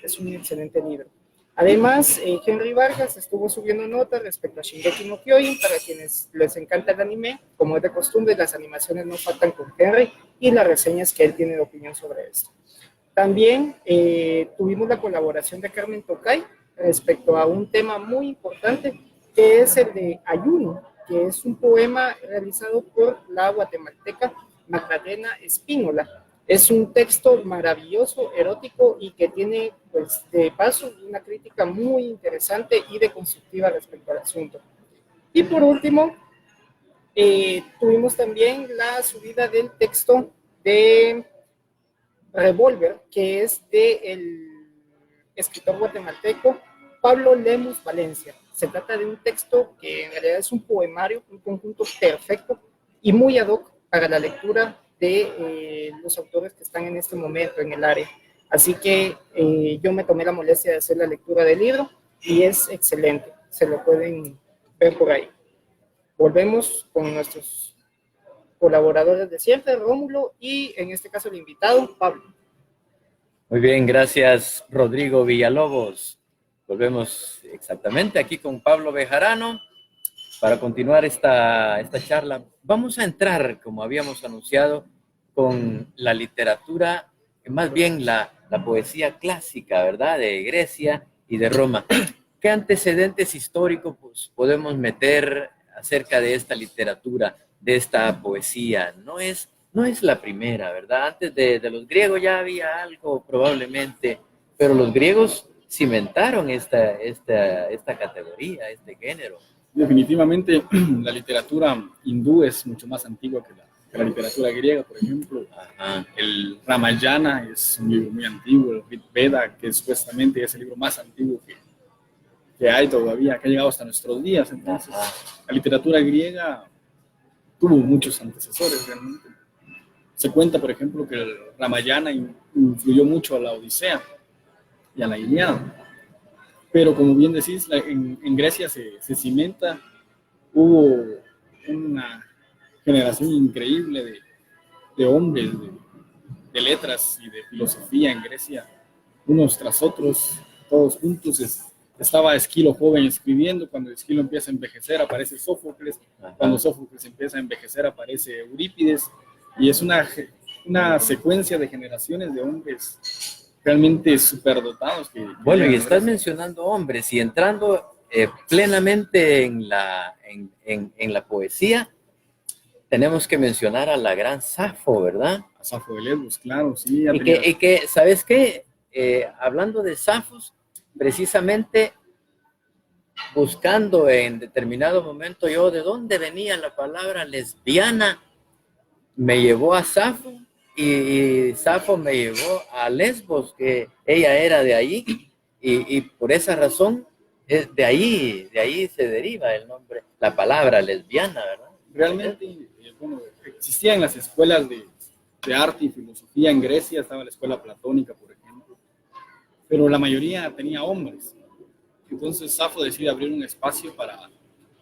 Es un excelente libro. Además, Henry Vargas estuvo subiendo notas respecto a Shingeki no Kyojin. Para quienes les encanta el anime, como es de costumbre, las animaciones no faltan con Henry y las reseñas que él tiene de opinión sobre esto. También tuvimos la colaboración de Carmen Tocay respecto a un tema muy importante, que es el de Ayuno, que es un poema realizado por la guatemalteca Magdalena Espínola. Es un texto maravilloso, erótico y que tiene, pues, de paso, una crítica muy interesante y deconstructiva respecto al asunto. Y por último, tuvimos también la subida del texto de Revolver, que es del escritor guatemalteco Pablo Lemus Valencia. Se trata de un texto que en realidad es un poemario, un conjunto perfecto y muy ad hoc para la lectura de los autores que están en este momento en el área. Así que yo me tomé la molestia de hacer la lectura del libro y es excelente, se lo pueden ver por ahí. Volvemos con nuestros colaboradores de siempre, Rómulo, y en este caso el invitado, Pablo. Muy bien, gracias Rodrigo Villalobos. Volvemos exactamente aquí con Pablo Bejarano para continuar esta charla. Vamos a entrar, como habíamos anunciado, con la literatura, más bien la poesía clásica, ¿verdad? De Grecia y de Roma. ¿Qué antecedentes históricos pues, podemos meter acerca de esta literatura, de esta poesía? No es la primera, ¿verdad? Antes de los griegos ya había algo probablemente, pero los griegos cimentaron esta categoría, este género. Definitivamente la literatura hindú es mucho más antigua que la literatura griega, por ejemplo. Ajá. El Ramayana es un libro muy antiguo, el Rig Veda, que supuestamente es el libro más antiguo que hay todavía, que ha llegado hasta nuestros días. Entonces, la literatura griega tuvo muchos antecesores realmente. Se cuenta, por ejemplo, que el Ramayana influyó mucho a la Odisea y a la Ilíada. Pero como bien decís, en Grecia se cimenta, hubo una generación increíble de hombres, de letras y de filosofía en Grecia, unos tras otros, todos juntos. Estaba Esquilo joven escribiendo, cuando Esquilo empieza a envejecer aparece Sófocles, cuando Sófocles empieza a envejecer aparece Eurípides, y es una secuencia de generaciones de hombres realmente superdotados. Bueno, y estás mencionando hombres y entrando plenamente en la poesía, tenemos que mencionar a la gran Safo, ¿verdad? A Safo de Lesbos, claro, sí. Y que, ¿sabes qué? Hablando de Safos, precisamente buscando en determinado momento yo de dónde venía la palabra lesbiana, me llevó a Safo y Safo me llevó a Lesbos, que ella era de allí y por esa razón de ahí se deriva el nombre, la palabra lesbiana, ¿verdad? Realmente, bueno, existían las escuelas de arte y filosofía en Grecia, estaba la escuela platónica, por ejemplo, pero la mayoría tenía hombres. Entonces Safo decide abrir un espacio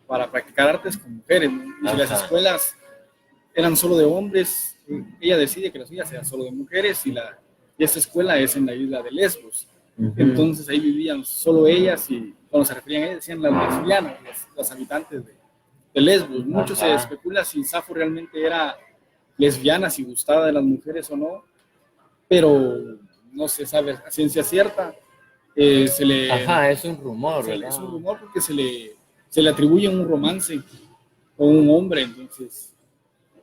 para practicar artes con mujeres, ¿no? Y si las escuelas eran solo de hombres, ella decide que las suyas sean solo de mujeres y esta escuela es en la isla de Lesbos. Entonces ahí vivían solo ellas y cuando se referían a ellas decían las lesbianas, los habitantes de Lesbos. Mucho se especula si Safo realmente era lesbiana, si gustaba de las mujeres o no, pero no se sabe a ciencia cierta. Es un rumor, ¿verdad? Es un rumor porque se le atribuye un romance con un hombre, entonces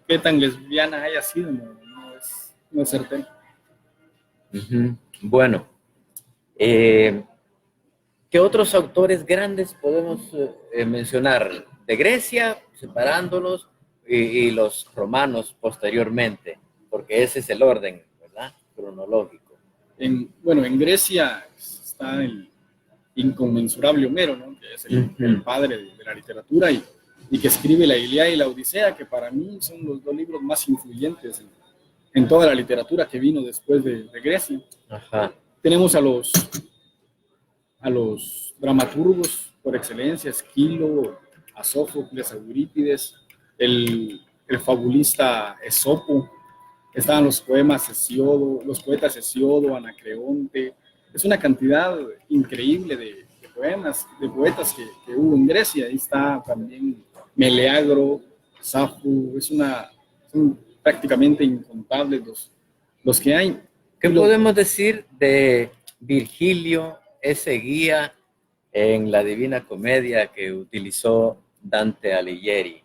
qué tan lesbiana haya sido no es certero. Bueno, ¿qué otros autores grandes podemos mencionar? De Grecia, separándolos, y los romanos posteriormente, porque ese es el orden, ¿verdad? Cronológico. En Grecia está el inconmensurable Homero, ¿no? Que es el padre de la literatura y que escribe la Ilíada y la Odisea, que para mí son los dos libros más influyentes en toda la literatura que vino después de Grecia. Tenemos a los dramaturgos por excelencia, Esquilo, a Sófocles, a Eurípides, el fabulista Esopo, estaban los poetas Hesiodo, Anacreonte. Es una cantidad increíble de poetas que hubo en Grecia. Ahí está también Meleagro, Safo, son prácticamente incontables los que hay. ¿Qué podemos decir de Virgilio, ese guía en la Divina Comedia que utilizó Dante Alighieri?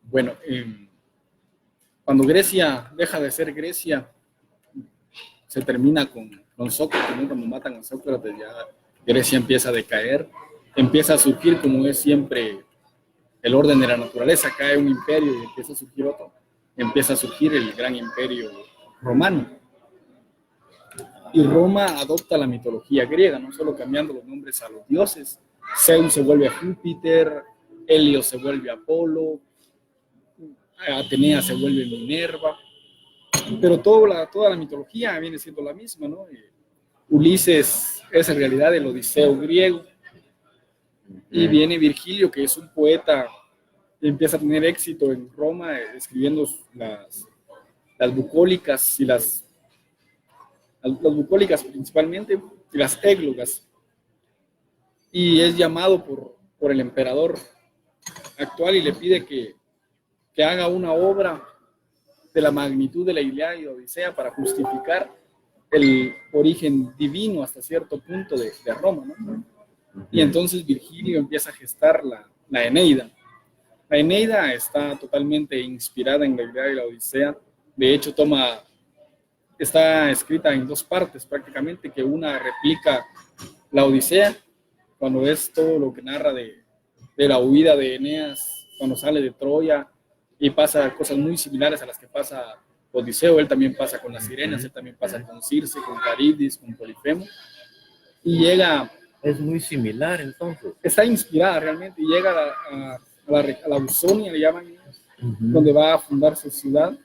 Bueno, cuando Grecia deja de ser Grecia, se termina con Sócrates, ¿no? Cuando matan a Sócrates, ya Grecia empieza a decaer, empieza a surgir, como es siempre el orden de la naturaleza, cae un imperio y empieza a surgir otro, empieza a surgir el gran imperio romano. Y Roma adopta la mitología griega, no solo cambiando los nombres a los dioses. Zeus se vuelve a Júpiter, Helio se vuelve a Apolo, Atenea se vuelve Minerva, pero toda la mitología viene siendo la misma, ¿no? Ulises es en realidad el Odiseo griego, y viene Virgilio, que es un poeta que empieza a tener éxito en Roma, escribiendo las bucólicas y las bucólicas principalmente, y las églogas, y es llamado por el emperador actual y le pide que haga una obra de la magnitud de la Ilíada y la Odisea para justificar el origen divino hasta cierto punto de Roma, ¿no? Y entonces Virgilio empieza a gestar la Eneida. La Eneida está totalmente inspirada en la Ilíada y la Odisea. De hecho, está escrita en dos partes prácticamente, que una replica la Odisea, cuando es todo lo que narra de la huida de Eneas, cuando sale de Troya, y pasa cosas muy similares a las que pasa Odiseo. Él también pasa con las sirenas, él también pasa con Circe, con Caridis, con Polifemo, y llega... Es muy similar, entonces. Está inspirada realmente, y llega a la Ausonia, le llaman, donde va a fundar su ciudad,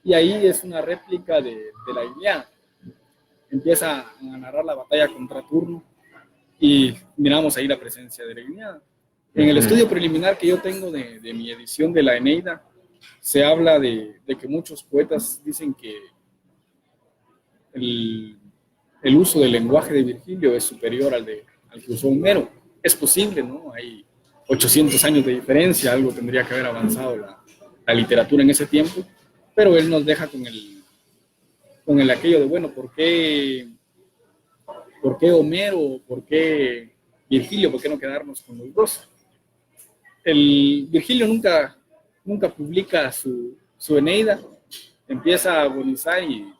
y ahí es una réplica de la Ilíada. Empieza a narrar la batalla contra Turno, y miramos ahí la presencia de la Ilíada. En el estudio preliminar que yo tengo de mi edición de la Eneida, se habla de que muchos poetas dicen que el uso del lenguaje de Virgilio es superior al que usó Homero. Es posible, ¿no? Hay 800 años de diferencia, algo tendría que haber avanzado la literatura en ese tiempo, pero él nos deja con el aquello de, bueno, ¿por qué Homero? ¿Por qué Virgilio? ¿Por qué no quedarnos con los dos? Virgilio nunca publica su Eneida, empieza a agonizar y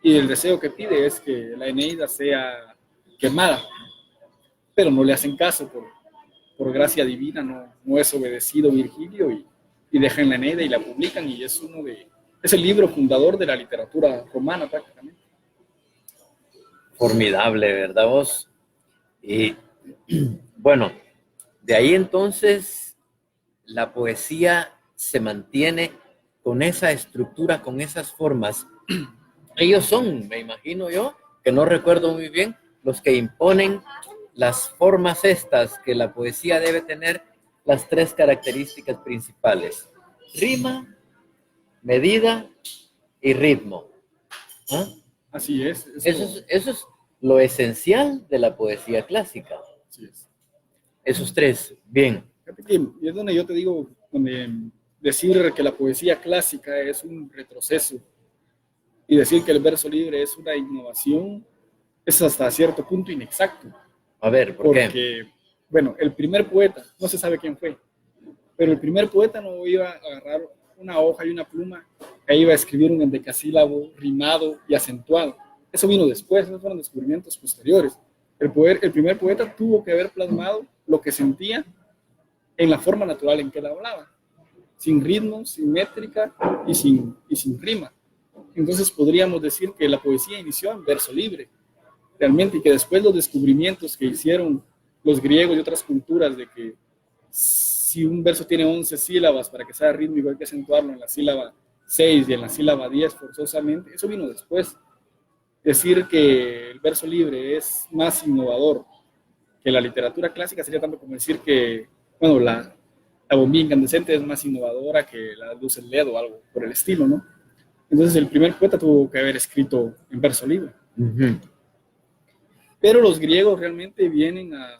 el deseo que pide es que la Eneida sea quemada, pero no le hacen caso, por gracia divina no es obedecido Virgilio, y dejan la Eneida y la publican, y es el libro fundador de la literatura romana prácticamente. Formidable, ¿verdad vos? Y bueno, de ahí entonces la poesía se mantiene con esa estructura, con esas formas. Ellos son, me imagino yo, que no recuerdo muy bien, los que imponen las formas estas que la poesía debe tener, las tres características principales: rima, medida y ritmo. ¿Ah? Así es. Eso es lo esencial de la poesía clásica. Así es. Esos tres, bien. Y es donde yo te digo, decir que la poesía clásica es un retroceso y decir que el verso libre es una innovación es hasta cierto punto inexacto. A ver, ¿por qué? Porque, bueno, el primer poeta, no se sabe quién fue, pero el primer poeta no iba a agarrar una hoja y una pluma e iba a escribir un endecasílabo rimado y acentuado. Eso vino después, esos fueron descubrimientos posteriores. El primer poeta tuvo que haber plasmado lo que sentía en la forma natural en que él hablaba, sin ritmo, sin métrica y sin rima. Entonces podríamos decir que la poesía inició en verso libre, realmente, y que después los descubrimientos que hicieron los griegos y otras culturas de que si un verso tiene 11 sílabas, para que sea rítmico hay que acentuarlo en la sílaba 6 y en la sílaba 10 forzosamente, eso vino después. Decir que el verso libre es más innovador que la literatura clásica sería tanto como decir que, bueno, la bombilla incandescente es más innovadora que la luz LED o algo por el estilo, ¿no? Entonces el primer poeta tuvo que haber escrito en verso libre. Uh-huh. Pero los griegos realmente vienen a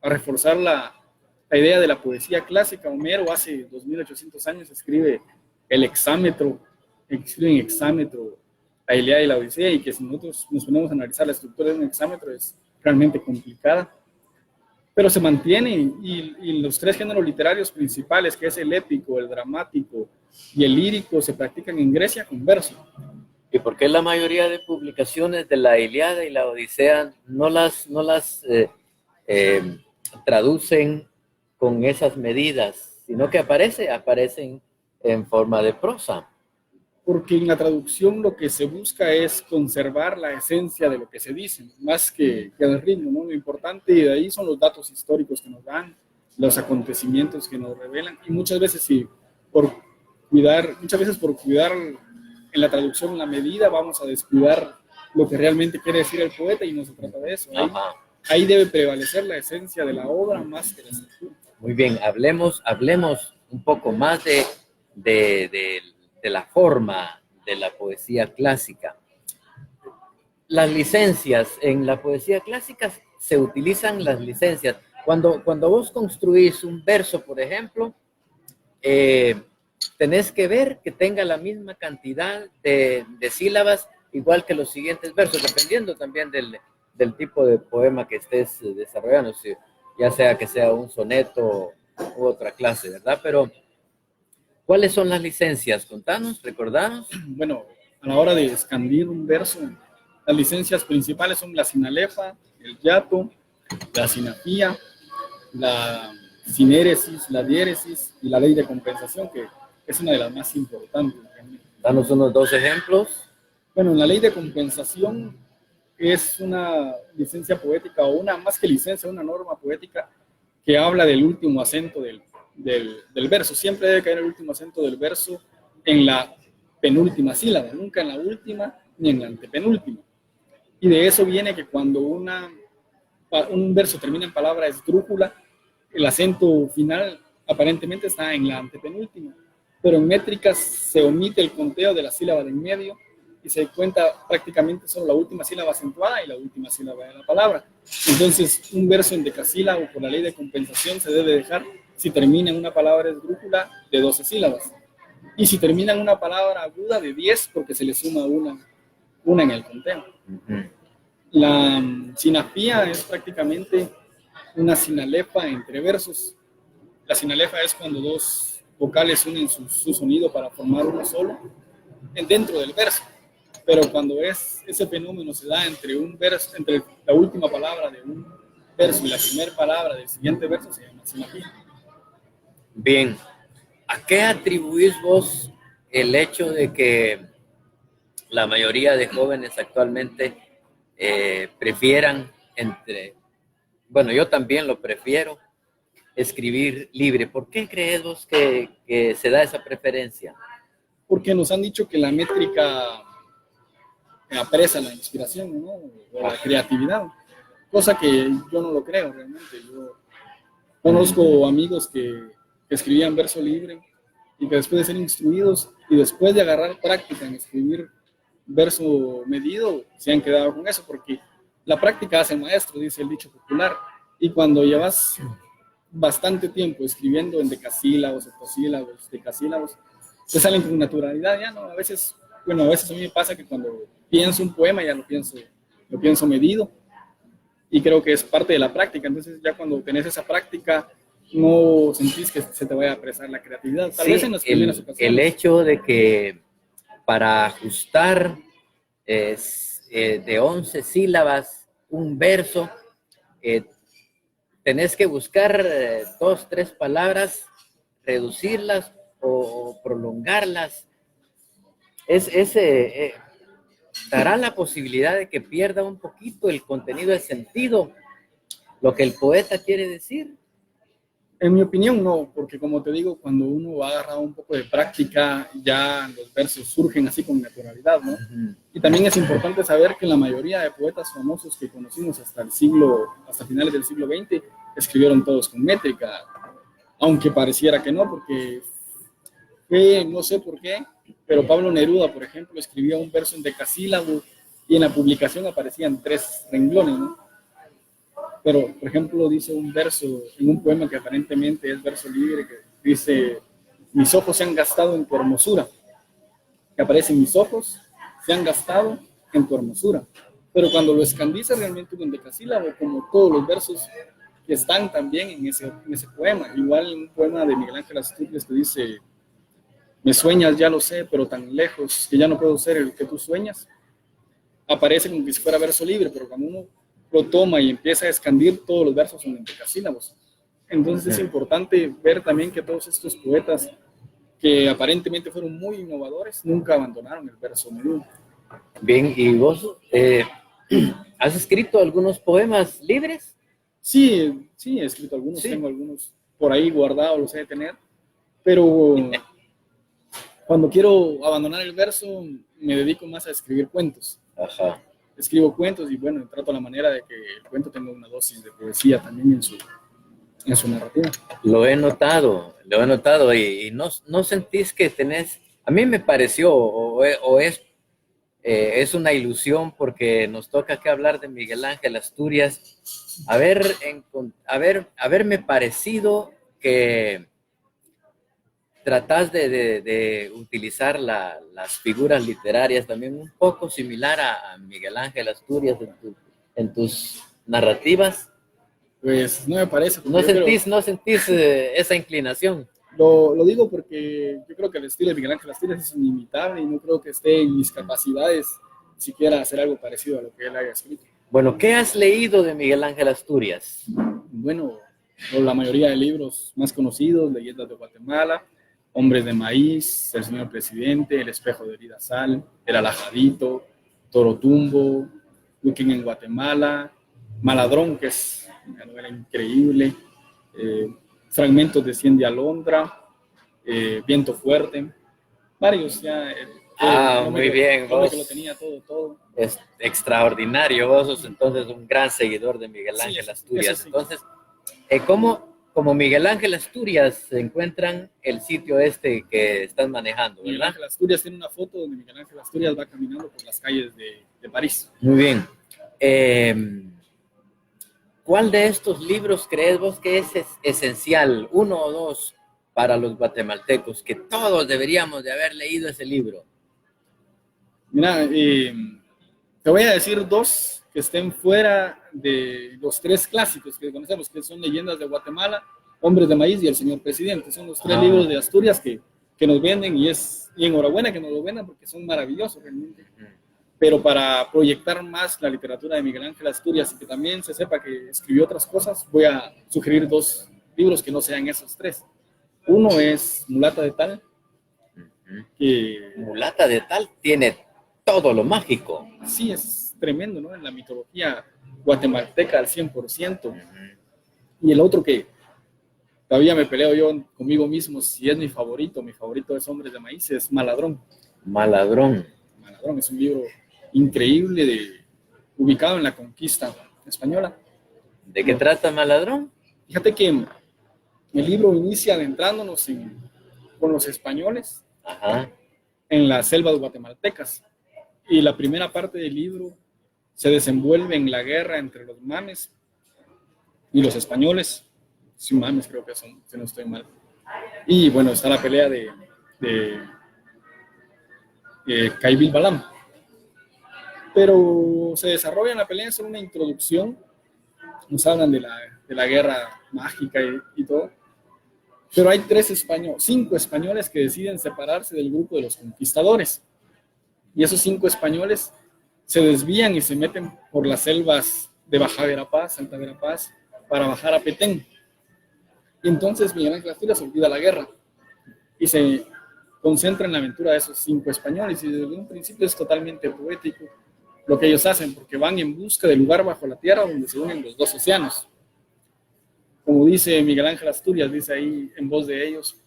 reforzar la idea de la poesía clásica. Homero hace 2800 años escribe el hexámetro, escribe en hexámetro la Ilíada y la Odisea, y que si nosotros nos ponemos a analizar la estructura de un hexámetro es realmente complicada, pero se mantiene, y los tres géneros literarios principales, que es el épico, el dramático y el lírico, se practican en Grecia con verso. ¿Y por qué la mayoría de publicaciones de la Ilíada y la Odisea no las traducen con esas medidas, sino que aparecen en forma de prosa? Porque en la traducción lo que se busca es conservar la esencia de lo que se dice, más que el ritmo, ¿no? Lo importante de ahí son los datos históricos que nos dan, los acontecimientos que nos revelan, y muchas veces por cuidar en la traducción la medida, vamos a descuidar lo que realmente quiere decir el poeta, y no se trata de eso. Ahí debe prevalecer la esencia de la obra más que la estructura. Muy bien, hablemos un poco más de la forma de la poesía clásica. Las licencias, en la poesía clásica se utilizan las licencias. Cuando vos construís un verso, por ejemplo, tenés que ver que tenga la misma cantidad de sílabas, igual que los siguientes versos, dependiendo también del tipo de poema que estés desarrollando, ya sea que sea un soneto u otra clase, ¿verdad? Pero ¿cuáles son las licencias? Contanos, recordanos. Bueno, a la hora de escandir un verso, las licencias principales son la sinalefa, el hiato, la sinafía, la sinéresis, la diéresis y la ley de compensación, que es una de las más importantes. Danos unos 2 ejemplos. Bueno, la ley de compensación es una licencia poética, o más que licencia, una norma poética que habla del último acento del verso. Siempre debe caer el último acento del verso en la penúltima sílaba, nunca en la última ni en la antepenúltima. Y de eso viene que cuando un verso termina en palabra esdrújula, el acento final aparentemente está en la antepenúltima, pero en métricas se omite el conteo de la sílaba de en medio y se cuenta prácticamente solo la última sílaba acentuada y la última sílaba de la palabra. Entonces, un verso en decasílabo, por la ley de compensación, se debe dejar si termina en una palabra esdrújula de 12 sílabas. Y si termina en una palabra aguda, de 10, porque se le suma una en el conteo. La sinafía es prácticamente una sinalefa entre versos. La sinalefa es cuando 2 vocales unen su sonido para formar uno solo dentro del verso. Pero cuando ese fenómeno se da entre la última palabra de un verso y la primera palabra del siguiente verso, se llama sinafía. Bien, ¿a qué atribuís vos el hecho de que la mayoría de jóvenes actualmente prefieran bueno, yo también lo prefiero, escribir libre? ¿Por qué crees vos que se da esa preferencia? Porque nos han dicho que la métrica apresa la inspiración, ¿no? O la creatividad, cosa que yo no lo creo realmente. Yo conozco amigos que escribían verso libre y que después de ser instruidos y después de agarrar práctica en escribir verso medido, se han quedado con eso, porque la práctica hace maestro, dice el dicho popular, y cuando llevas bastante tiempo escribiendo en decasílabos, octosílabos, decasílabos, te salen con naturalidad ya, ¿no? A veces a mí me pasa que cuando pienso un poema ya lo pienso medido, y creo que es parte de la práctica. Entonces ya cuando tenés esa práctica no sentís que se te vaya a apresar la creatividad. Tal vez en las primeras ocasiones. El hecho de que para ajustar de 11 sílabas un verso, tenés que buscar 2, 3 palabras, reducirlas o prolongarlas. Dará la posibilidad de que pierda un poquito el contenido, el sentido, lo que el poeta quiere decir. En mi opinión, no, porque como te digo, cuando uno agarra un poco de práctica, ya los versos surgen así con naturalidad, ¿no? Y también es importante saber que la mayoría de poetas famosos que conocimos hasta finales del siglo XX, escribieron todos con métrica, aunque pareciera que no, porque no sé por qué, pero Pablo Neruda, por ejemplo, escribía un verso en decasílabo y en la publicación aparecían 3 renglones, ¿no? Pero, por ejemplo, dice un verso en un poema que aparentemente es verso libre, que dice: mis ojos se han gastado en tu hermosura, que aparecen mis ojos, se han gastado en tu hermosura. Pero cuando lo escandiza realmente un endecasílabo, como todos los versos que están también en ese poema. Igual un poema de Miguel Ángel Asturias que dice: me sueñas, ya lo sé, pero tan lejos que ya no puedo ser el que tú sueñas. Aparece como que si fuera verso libre, pero cuando uno lo toma y empieza a escandir, todos los versos son endecasílabos. Entonces es importante ver también que todos estos poetas que aparentemente fueron muy innovadores nunca abandonaron el verso menudo. Bien, ¿y vos has escrito algunos poemas libres? Sí, he escrito algunos, Sí. Tengo algunos por ahí guardados, los he de tener, pero cuando quiero abandonar el verso me dedico más a escribir cuentos. Ajá. Escribo cuentos y bueno, trato la manera de que el cuento tenga una dosis de poesía también en su narrativa. Lo he notado y no sentís que tenés, a mí me pareció o es una ilusión porque nos toca que hablar de Miguel Ángel Asturias, haberme parecido que tratás de utilizar las figuras literarias también un poco similar a Miguel Ángel Asturias en tus narrativas. Pues no me parece. No sentís esa inclinación. Lo digo porque yo creo que el estilo de Miguel Ángel Asturias es inimitable y no creo que esté en mis capacidades siquiera hacer algo parecido a lo que él haya escrito. Bueno, ¿qué has leído de Miguel Ángel Asturias? Bueno, la mayoría de libros más conocidos: Leyendas de Guatemala, Hombres de Maíz, El Señor Presidente, El Espejo de Herida Sal, El Alajadito, Torotumbo, Weekend en Guatemala, Maladrón, que es una novela increíble, Fragmentos de Cien de Alondra, Viento Fuerte, varios ya. Muy bien, vos. Que lo tenía todo. Es extraordinario, vos sos entonces un gran seguidor de Miguel Ángel Asturias. Sí. Entonces, como Miguel Ángel Asturias se encuentran el sitio que están manejando, Miguel ¿verdad? Ángel Asturias tiene una foto donde Miguel Ángel Asturias va caminando por las calles de París. Muy bien. ¿Cuál de estos libros crees vos que es esencial, uno o dos, para los guatemaltecos, que todos deberíamos de haber leído ese libro? Mira, te voy a decir dos que estén fuera de los tres clásicos que conocemos, que son Leyendas de Guatemala, Hombres de Maíz y El Señor Presidente. Son los tres libros de Asturias que nos venden y enhorabuena que nos lo vendan porque son maravillosos realmente. Pero para proyectar más la literatura de Miguel Ángel Asturias y que también se sepa que escribió otras cosas, voy a sugerir dos libros que no sean esos tres. Uno es Mulata de Tal. Mulata de Tal tiene todo lo mágico. Sí, es tremendo, ¿no? En la mitología guatemalteca al 100%. Y el otro que todavía me peleo yo conmigo mismo si es mi favorito es Hombres de Maíz, es Maladrón. Maladrón es un libro increíble ubicado en la conquista española. ¿De qué trata Maladrón? Fíjate que el libro inicia adentrándonos con los españoles en las selvas guatemaltecas. Y la primera parte del libro se desenvuelve en la guerra entre los mames y los españoles. Sí, mames creo que son, si no estoy mal. Y bueno, está la pelea de Caibil Balam. Pero se desarrolla en la pelea, es una introducción. Nos hablan de la guerra mágica y todo. Pero hay 5 españoles que deciden separarse del grupo de los conquistadores. Y esos 5 españoles se desvían y se meten por las selvas de Baja Verapaz, Santa Verapaz, para bajar a Petén. Y entonces Miguel Ángel Asturias olvida la guerra y se concentra en la aventura de esos 5 españoles. Y desde un principio es totalmente poético lo que ellos hacen, porque van en busca del lugar bajo la tierra donde se unen los 2 océanos. Como dice Miguel Ángel Asturias, dice ahí en voz de ellos,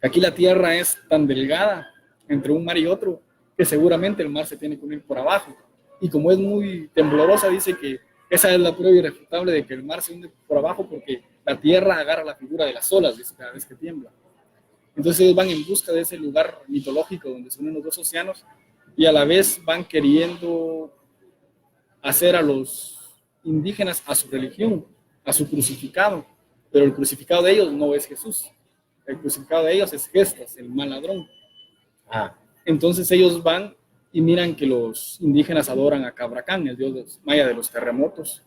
que aquí la tierra es tan delgada entre un mar y otro, que seguramente el mar se tiene que unir por abajo. Y como es muy temblorosa, dice que esa es la prueba irrefutable de que el mar se hunde por abajo, porque la tierra agarra la figura de las olas, dice, cada vez que tiembla. Entonces ellos van en busca de ese lugar mitológico donde se unen los 2 océanos, y a la vez van queriendo hacer a los indígenas a su religión, a su crucificado, pero el crucificado de ellos no es Jesús, el crucificado de ellos es Gestas, el Maladrón. Entonces ellos van y miran que los indígenas adoran a Cabracán, el dios maya de los terremotos,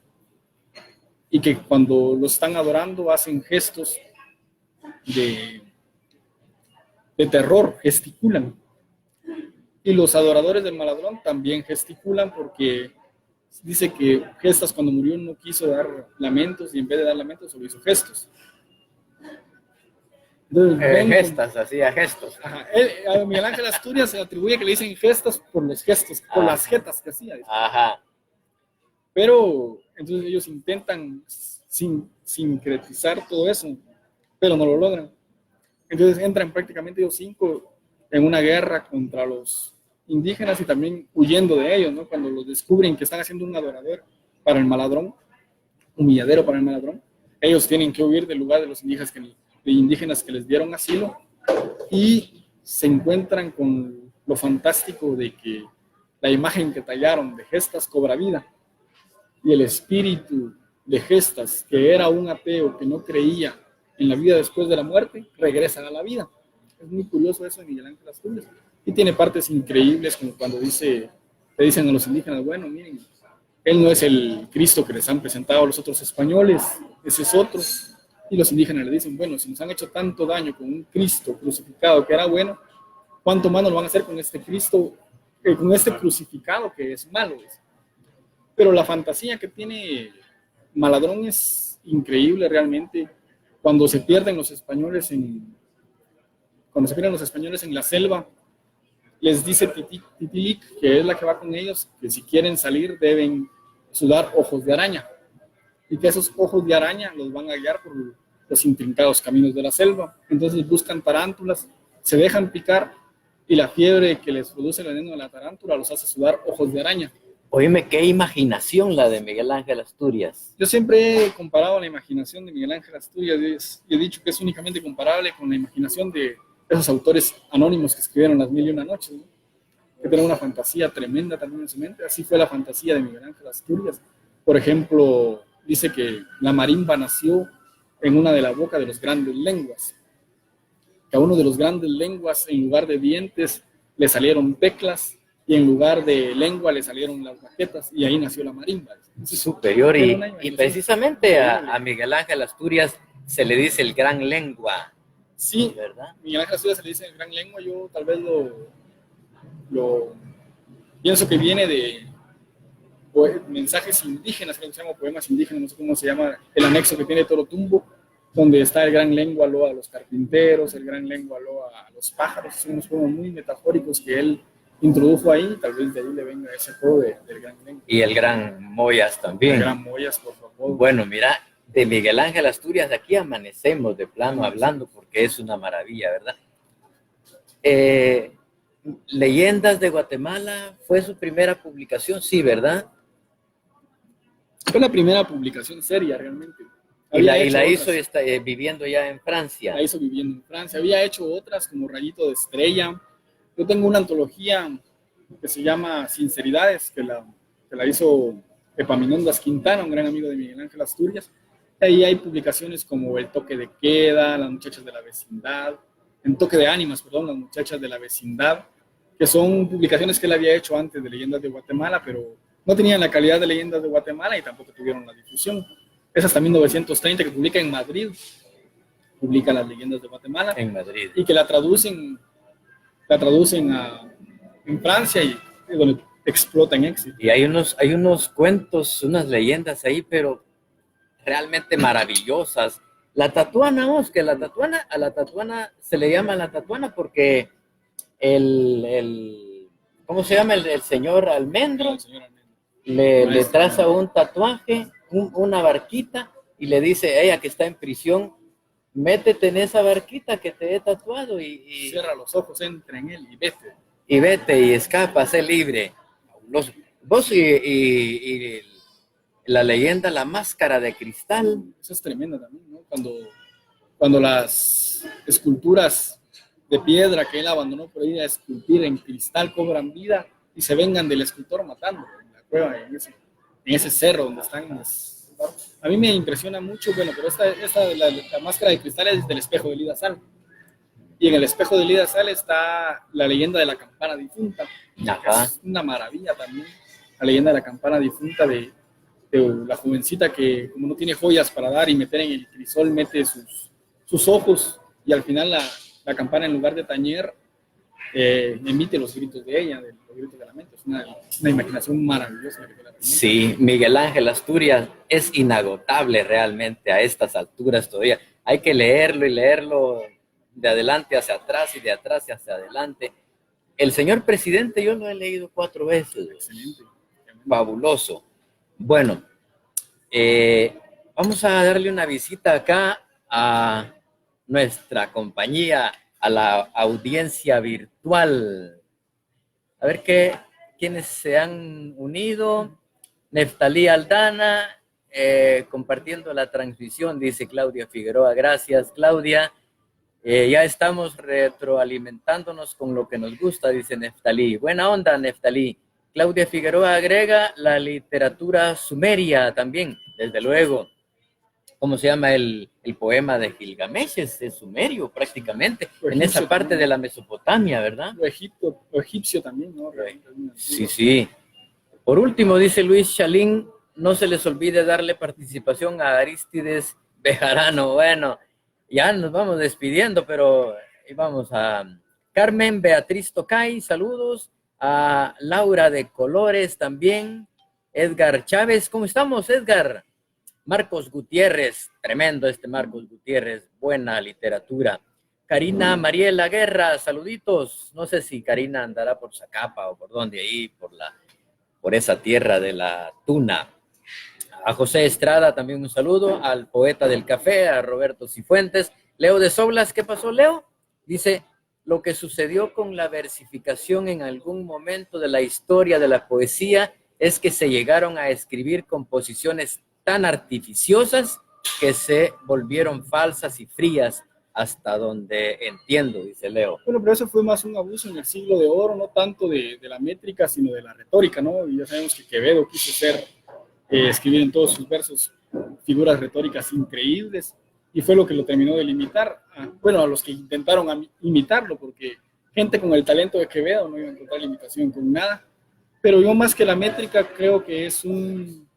y que cuando lo están adorando hacen gestos de terror, gesticulan. Y los adoradores del Maladrón también gesticulan porque dice que Gestas cuando murió no quiso dar lamentos y en vez de dar lamentos solo hizo gestos. Entonces, Gestas, hacía gestos. Ajá, a Miguel Ángel Asturias se atribuye que le dicen gestas por los gestos, por las jetas que hacía. Ajá. Pero entonces ellos intentan sincretizar todo eso, pero no lo logran. Entonces entran prácticamente ellos 5 en una guerra contra los indígenas y también huyendo de ellos, ¿no? Cuando los descubren que están haciendo un adorador para el Maladrón, humilladero para el Maladrón, ellos tienen que huir del lugar de los indígenas que les dieron asilo y se encuentran con lo fantástico de que la imagen que tallaron de Gestas cobra vida y el espíritu de Gestas, que era un ateo que no creía en la vida después de la muerte, regresa a la vida. Es muy curioso eso de Miguel Ángel Asturias. Y tiene partes increíbles como cuando le dicen a los indígenas, bueno, miren, él no es el Cristo que les han presentado los otros españoles, ese es otro. Y los indígenas le dicen, bueno, si nos han hecho tanto daño con un Cristo crucificado que era bueno, ¿cuánto más nos van a hacer con este Cristo, con este crucificado que es malo? Pero la fantasía que tiene Maladrón es increíble realmente. Cuando se pierden los españoles en la selva, les dice Titilic, que es la que va con ellos, que si quieren salir deben sudar ojos de araña y que esos ojos de araña los van a guiar por los intrincados caminos de la selva. Entonces buscan tarántulas, se dejan picar y la fiebre que les produce el veneno de la tarántula los hace sudar ojos de araña. Oíme, qué imaginación la de Miguel Ángel Asturias. Yo siempre he comparado la imaginación de Miguel Ángel Asturias y he dicho que es únicamente comparable con la imaginación de esos autores anónimos que escribieron Las Mil y Una Noches, ¿no? Que tienen una fantasía tremenda también en su mente. Así fue la fantasía de Miguel Ángel Asturias. Por ejemplo, dice que la marimba nació en una de las bocas de los grandes lenguas. Que a uno de los grandes lenguas, en lugar de dientes, le salieron teclas y en lugar de lengua le salieron las baquetas y ahí nació la marimba. Entonces, superior y precisamente a Miguel Ángel Asturias se le dice el gran lengua. Sí, ¿verdad? Miguel Ángel Asturias se le dice el gran lengua. Yo tal vez lo pienso que viene de mensajes indígenas, creo que se llama poemas indígenas, no sé cómo se llama el anexo que tiene Torotumbo, donde está el gran lengua loa a los carpinteros, el gran lengua loa a los pájaros. Son unos poemas muy metafóricos que él introdujo ahí, tal vez de ahí le venga ese juego del gran lengua. Y el gran Moyas también. El gran Moyas, por favor. Bueno, mira, de Miguel Ángel Asturias aquí amanecemos de plano hablando porque es una maravilla, ¿verdad? Leyendas de Guatemala fue su primera publicación, sí, ¿verdad? Fue la primera publicación seria realmente. Y la hizo viviendo ya en Francia. La hizo viviendo en Francia. Había hecho otras como Rayito de Estrella. Yo tengo una antología que se llama Sinceridades, que la hizo Epaminondas Quintana, un gran amigo de Miguel Ángel Asturias. Ahí hay publicaciones como El Toque de Queda, Las Muchachas de la Vecindad, El Toque de Ánimas, perdón, Las Muchachas de la Vecindad, que son publicaciones que él había hecho antes de Leyendas de Guatemala, pero no tenían la calidad de Leyendas de Guatemala y tampoco tuvieron la difusión. Es hasta 1930 que publica en Madrid, publica Las Leyendas de Guatemala. En Madrid. Y que la traducen en Francia y donde explota en éxito. Y hay unos cuentos, unas leyendas ahí, pero realmente maravillosas. La tatuana, a la tatuana se le llama la tatuana porque ¿cómo se llama? El señor Almendro le traza un tatuaje, una barquita, y le dice, ella que está en prisión, métete en esa barquita que te he tatuado y cierra los ojos, entra en él y vete. Y vete y escapa, sé libre. Vos y la leyenda La Máscara de Cristal. Eso es tremenda también, ¿no? Cuando las esculturas de piedra que él abandonó por ahí a esculpir en cristal cobran vida y se vengan del escultor matando en la cueva, en ese cerro donde están a mí me impresiona mucho, bueno, pero esta la Máscara de Cristal es del Espejo de Lida Sal. Y en el espejo de Lida Sal está la leyenda de la campana difunta. Ajá. Es una maravilla también. La leyenda de la campana difunta de la jovencita que, como no tiene joyas para dar y meter en el crisol, mete sus ojos y al final la campana, en lugar de tañer, emite los gritos de ella, los gritos de la mente. Es una imaginación maravillosa. Sí, Miguel Ángel Asturias es inagotable realmente a estas alturas todavía. Hay que leerlo y leerlo de adelante hacia atrás y de atrás hacia adelante. El señor presidente yo lo he leído 4 veces. Excelente. Fabuloso. Bueno, vamos a darle una visita acá a nuestra compañía, a la audiencia virtual. A ver quiénes se han unido. Neftalí Aldana, compartiendo la transmisión, dice Claudia Figueroa. Gracias, Claudia. Ya estamos retroalimentándonos con lo que nos gusta, dice Neftalí. Buena onda, Neftalí. Claudia Figueroa agrega la literatura sumeria también, desde luego. ¿Cómo se llama el poema de Gilgamesh? Es sumerio prácticamente, en esa parte de la Mesopotamia, ¿verdad? O egipcio también, ¿no? Sí, sí. Por último, dice Luis Chalín, no se les olvide darle participación a Aristides Bejarano. Bueno, ya nos vamos despidiendo, pero vamos a Carmen Beatriz Tocay, saludos. A Laura de Colores también. Edgar Chávez, ¿cómo estamos, Edgar? Marcos Gutiérrez, tremendo Marcos Gutiérrez, buena literatura. Karina Mariela Guerra, saluditos. No sé si Karina andará por Zacapa o por dónde ahí, por esa tierra de la tuna. A José Estrada también un saludo, al poeta del café, a Roberto Cifuentes. Leo de Soblas, ¿qué pasó, Leo? Dice, lo que sucedió con la versificación en algún momento de la historia de la poesía es que se llegaron a escribir composiciones tan artificiosas que se volvieron falsas y frías, hasta donde entiendo, dice Leo. Bueno, pero eso fue más un abuso en el siglo de oro, no tanto de la métrica, sino de la retórica, ¿no? Y ya sabemos que Quevedo quiso escribir en todos sus versos figuras retóricas increíbles, y fue lo que lo terminó de limitar, a los que intentaron imitarlo, porque gente con el talento de Quevedo no iba a encontrar limitación con nada, pero yo más que la métrica creo que es un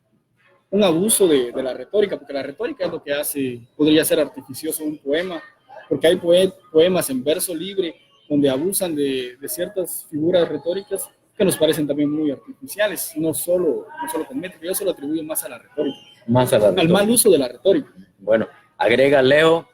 abuso de la retórica, porque la retórica es lo que podría ser artificioso un poema, porque hay poemas en verso libre donde abusan de ciertas figuras retóricas que nos parecen también muy artificiales, no solo con métrica. Yo se lo atribuyo más a la retórica. Al mal uso de la retórica. Bueno, agrega Leo,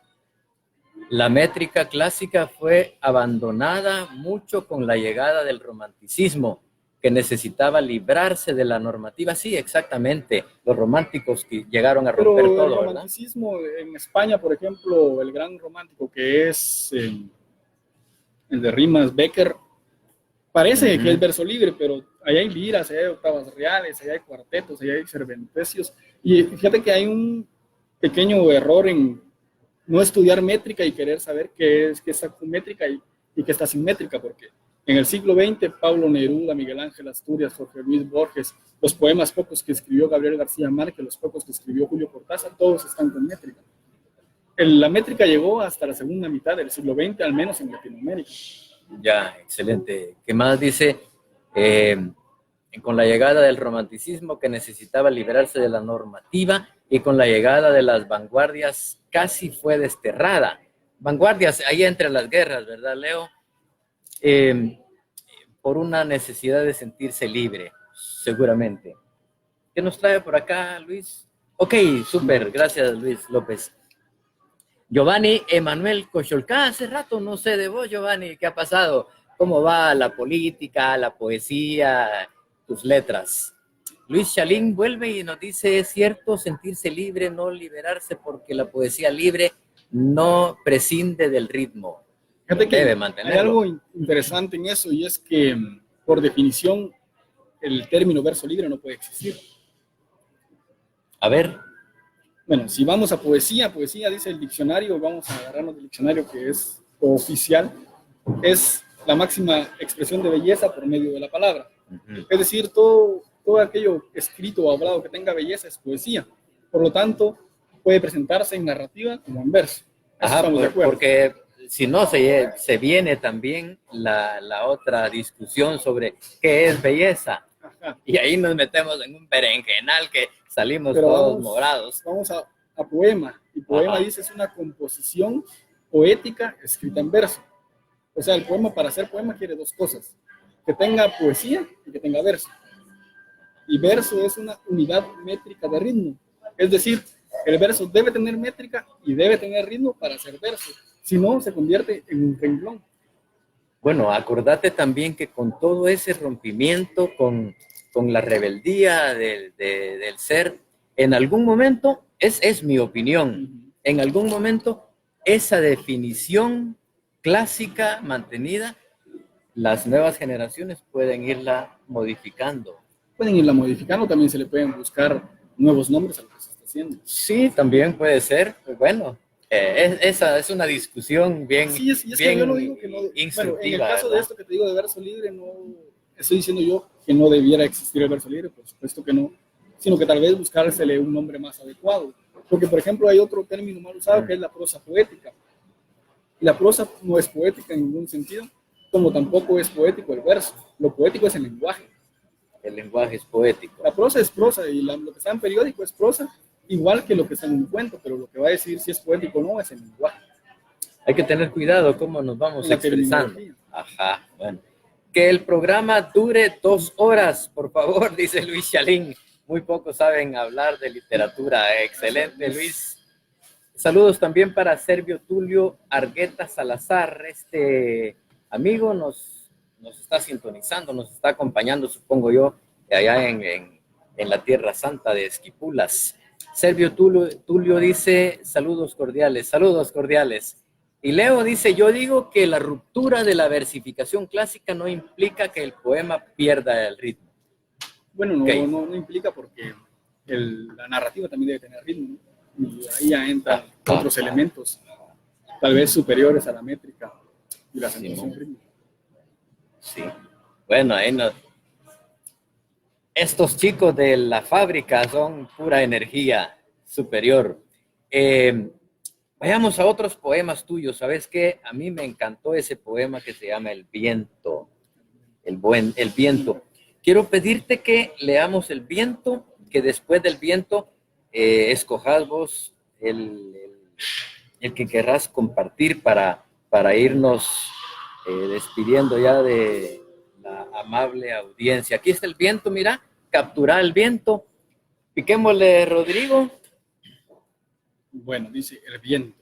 la métrica clásica fue abandonada mucho con la llegada del romanticismo, que necesitaba librarse de la normativa. Sí, exactamente, los románticos que llegaron a romper todo, ¿verdad? El romanticismo en España, por ejemplo, el gran romántico que es el de rimas Becker, parece que es verso libre, pero allá hay liras, allá hay octavas reales, allá hay cuartetos, allá hay serventecios, y fíjate que hay un pequeño error en no estudiar métrica y querer saber qué está con métrica y qué está sin métrica, porque en el siglo XX, Pablo Neruda, Miguel Ángel Asturias, Jorge Luis Borges, los poemas pocos que escribió Gabriel García Márquez, los pocos que escribió Julio Cortázar, todos están con métrica. La métrica llegó hasta la segunda mitad del siglo XX, al menos en Latinoamérica. Ya, excelente. ¿Qué más dice? Con la llegada del romanticismo que necesitaba liberarse de la normativa y con la llegada de las vanguardias casi fue desterrada. Vanguardias ahí entre las guerras, ¿verdad, Leo? Por una necesidad de sentirse libre, seguramente. ¿Qué nos trae por acá, Luis? Ok, súper, gracias, Luis López. Giovanni Emanuel Cocholcá, hace rato no sé de vos, Giovanni, ¿qué ha pasado? ¿Cómo va la política, la poesía, tus letras? Luis Chalín vuelve y nos dice, es cierto, sentirse libre, no liberarse, porque la poesía libre no prescinde del ritmo. Fíjate que hay algo interesante en eso, y es que, por definición, el término verso libre no puede existir. A ver. Bueno, si vamos a poesía dice el diccionario, vamos a agarrarnos del diccionario que es oficial, es la máxima expresión de belleza por medio de la palabra. Es decir, todo aquello escrito o hablado que tenga belleza es poesía. Por lo tanto, puede presentarse en narrativa como en verso. Ajá, porque si no, se viene también la otra discusión sobre qué es belleza. Ajá. Y ahí nos metemos en un berenjenal que salimos Pero todos morados. Vamos a poema. Y poema Ajá. dice es una composición poética escrita en verso. O sea, el poema, para ser poema, quiere dos cosas: que tenga poesía y que tenga verso. Y verso es una unidad métrica de ritmo. Es decir, el verso debe tener métrica y debe tener ritmo para ser verso. Si no, se convierte en un renglón. Bueno, acordate también que con todo ese rompimiento, con la rebeldía del ser, en algún momento, es mi opinión, en algún momento esa definición clásica mantenida, las nuevas generaciones pueden irla modificando. Pueden irla modificando, también se le pueden buscar nuevos nombres a lo que se está haciendo. Sí, también puede ser, pues bueno, esa es una discusión bien, Sí, es que bien yo no digo que no. instructiva. Bueno, en el caso ¿verdad? de esto que te digo de verso libre, no estoy diciendo yo que no debiera existir el verso libre, por supuesto que no, sino que tal vez buscársele un nombre más adecuado. Porque, por ejemplo, hay otro término mal usado que es la prosa poética. Y la prosa no es poética en ningún sentido, como tampoco es poético el verso. Lo poético es el lenguaje. El lenguaje es poético. La prosa es prosa y lo que está en periódico es prosa, igual que lo que está en un cuento, pero lo que va a decidir si es poético o no es el lenguaje. Hay que tener cuidado cómo nos vamos La expresando. terminología. Ajá, bueno. Que el programa dure 2 horas, por favor, dice Luis Chalín. Muy pocos saben hablar de literatura. Excelente, Luis. Saludos también para Servio Tulio Argueta Salazar. Este amigo nos está sintonizando, nos está acompañando, supongo yo, allá en la Tierra Santa de Esquipulas. Servio Tulio dice, saludos cordiales, saludos cordiales. Y Leo dice, yo digo que la ruptura de la versificación clásica no implica que el poema pierda el ritmo. Bueno, no, Okay. no implica porque la narrativa también debe tener ritmo, ¿no? Y ahí ya entran otros elementos, tal vez superiores a la métrica y la acentuación rítmica. Sí. Bueno, ahí no. Estos chicos de la fábrica son pura energía superior. Vayamos a otros poemas tuyos. ¿Sabes qué? A mí me encantó ese poema que se llama El viento. El viento. Quiero pedirte que leamos El viento, que después del viento escojas vos el que querrás compartir para irnos despidiendo ya de la amable audiencia. Aquí está el viento, mira, captura el viento. Piquémosle, Rodrigo. Bueno, dice el viento,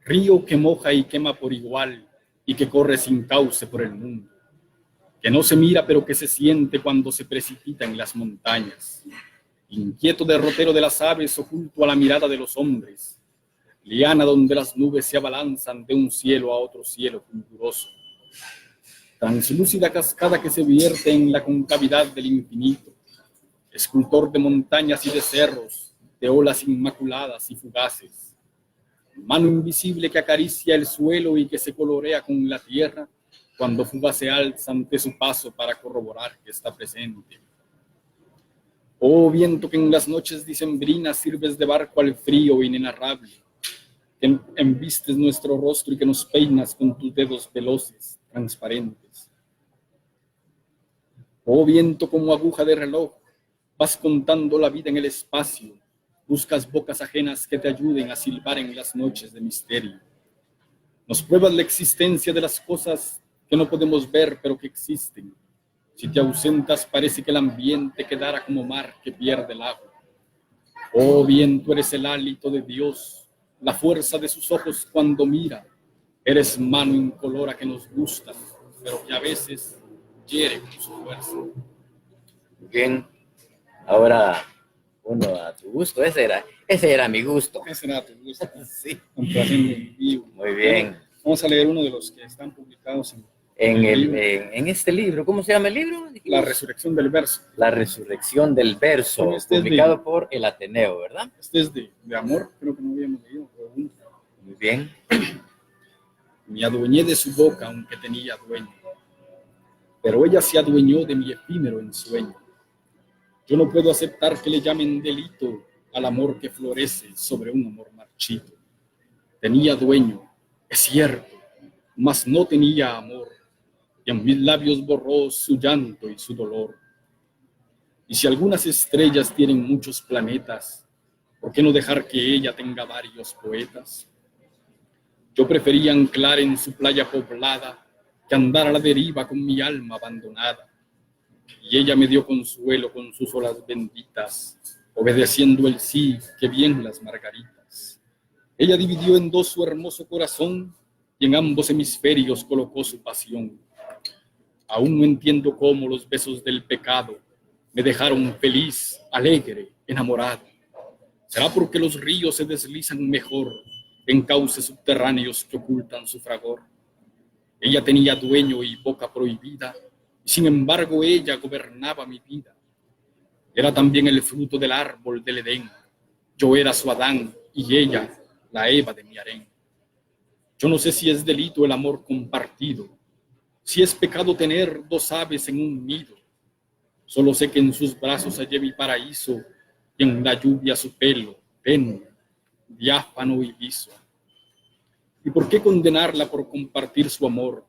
río que moja y quema por igual y que corre sin cauce por el mundo, que no se mira pero que se siente cuando se precipita en las montañas, inquieto derrotero de las aves oculto a la mirada de los hombres, liana donde las nubes se abalanzan de un cielo a otro cielo fulguroso, translúcida cascada que se vierte en la concavidad del infinito, escultor de montañas y de cerros, de olas inmaculadas y fugaces, mano invisible que acaricia el suelo y que se colorea con la tierra cuando fugaz se alza ante su paso para corroborar que está presente. Oh viento que en las noches dicembrinas sirves de barco al frío inenarrable, que embistes nuestro rostro y que nos peinas con tus dedos veloces, transparentes. Oh viento como aguja de reloj, vas contando la vida en el espacio, buscas bocas ajenas que te ayuden a silbar en las noches de misterio. Nos pruebas la existencia de las cosas que no podemos ver pero que existen. Si te ausentas parece que el ambiente quedara como mar que pierde el agua. Oh viento, eres el hálito de Dios, la fuerza de sus ojos cuando mira. Eres mano incolora que nos gusta, pero que a veces hiere con su fuerza. Bien, ahora uno a tu gusto. Ese era mi gusto. Ese era tu gusto. Sí, Complaciendo en vivo. muy bien. Vamos a leer uno de los que están publicados En este libro, ¿cómo se llama el libro? La resurrección del verso. La resurrección del verso, Bueno, este es publicado por el Ateneo, ¿verdad? Este es de amor, creo que no habíamos leído. Pero uno. Muy bien. Me adueñé de su boca aunque tenía dueño, pero ella se adueñó de mi efímero ensueño. Yo no puedo aceptar que le llamen delito al amor que florece sobre un amor marchito. Tenía dueño, Es cierto, mas no tenía amor, y en mis labios borró su llanto y su dolor. Y si algunas estrellas tienen muchos planetas, ¿por qué no dejar que ella tenga varios poetas? Yo prefería anclar en su playa poblada que andar a la deriva con mi alma abandonada. Y ella me dio consuelo con sus olas benditas, obedeciendo el sí que bien las margaritas. Ella dividió en dos su hermoso corazón y en ambos hemisferios colocó su pasión. Aún no entiendo cómo los besos del pecado me dejaron feliz, alegre, enamorado. ¿Será porque los ríos se deslizan mejor en cauces subterráneos que ocultan su fragor? Ella tenía dueño y boca prohibida, y sin embargo ella gobernaba mi vida. Era también el fruto del árbol del Edén. Yo era su Adán y ella la Eva de mi harén. Yo no sé si es delito el amor compartido, si es pecado tener dos aves en un nido. Solo sé que en sus brazos hallé mi paraíso y en la lluvia su pelo, tenue, diáfano y liso. ¿Y por qué condenarla por compartir su amor,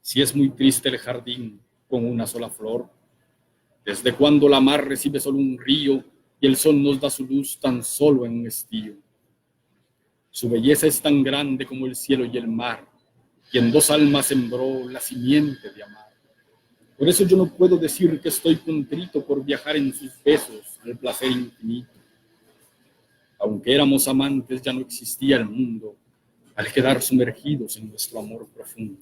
si es muy triste el jardín con una sola flor? ¿Desde cuando la mar recibe solo un río y el sol nos da su luz tan solo en un estío? Su belleza es tan grande como el cielo y el mar, y en dos almas sembró la simiente de amar. Por eso yo no puedo decir que estoy contrito por viajar en sus besos al placer infinito. Aunque éramos amantes, ya no existía el mundo al quedar sumergidos en nuestro amor profundo.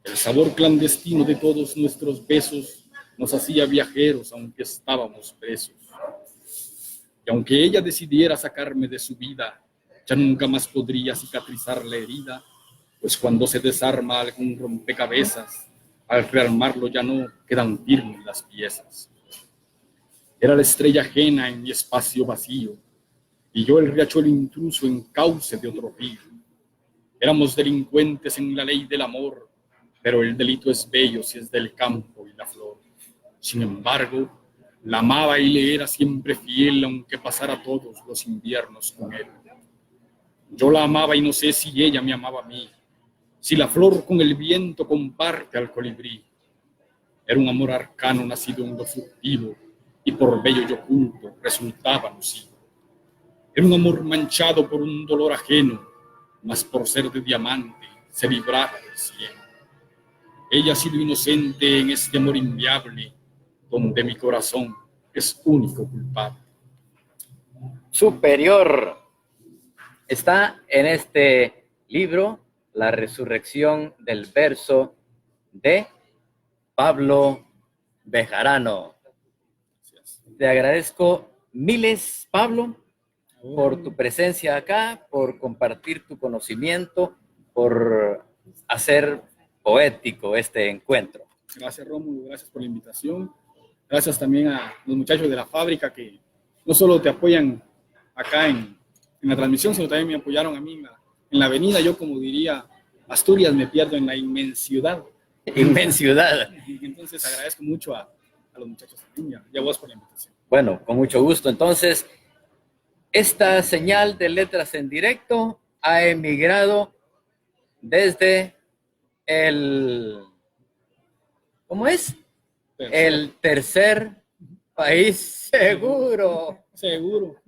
El sabor clandestino de todos nuestros besos nos hacía viajeros aunque estábamos presos. Y aunque ella decidiera sacarme de su vida, ya nunca más podría cicatrizar la herida, pues cuando se desarma algún rompecabezas, al rearmarlo ya no quedan firmes las piezas. Era la estrella ajena en mi espacio vacío, y yo el riachuelo intruso en cauce de otro río. Éramos delincuentes en la ley del amor, pero el delito es bello si es del campo y la flor. Sin embargo, la amaba y le era siempre fiel, aunque pasara todos los inviernos con él. Yo la amaba y no sé si ella me amaba a mí, si la flor con el viento comparte al colibrí. Era un amor arcano nacido en lo furtivo, y por bello y oculto resultaba nocivo. Era un amor manchado por un dolor ajeno, mas por ser de diamante se libraba del cielo. Ella ha sido inocente en este amor inviable, donde mi corazón es único culpable. Superior. Está en este libro La resurrección del verso de Pablo Bejarano. Te agradezco miles, Pablo, por tu presencia acá, por compartir tu conocimiento, por hacer poético este encuentro. Gracias, Rómulo, gracias por la invitación. Gracias también a los muchachos de la fábrica que no solo te apoyan acá en la transmisión, sino también me apoyaron a mí en la avenida. Yo, como diría, Asturias me pierdo en la inmensidad. Inmensidad. Entonces agradezco mucho a los muchachos también y a vos por la invitación. Bueno, con mucho gusto. Entonces, esta señal de Letras en Directo ha emigrado desde el... ¿Cómo es? El tercer país seguro. Seguro.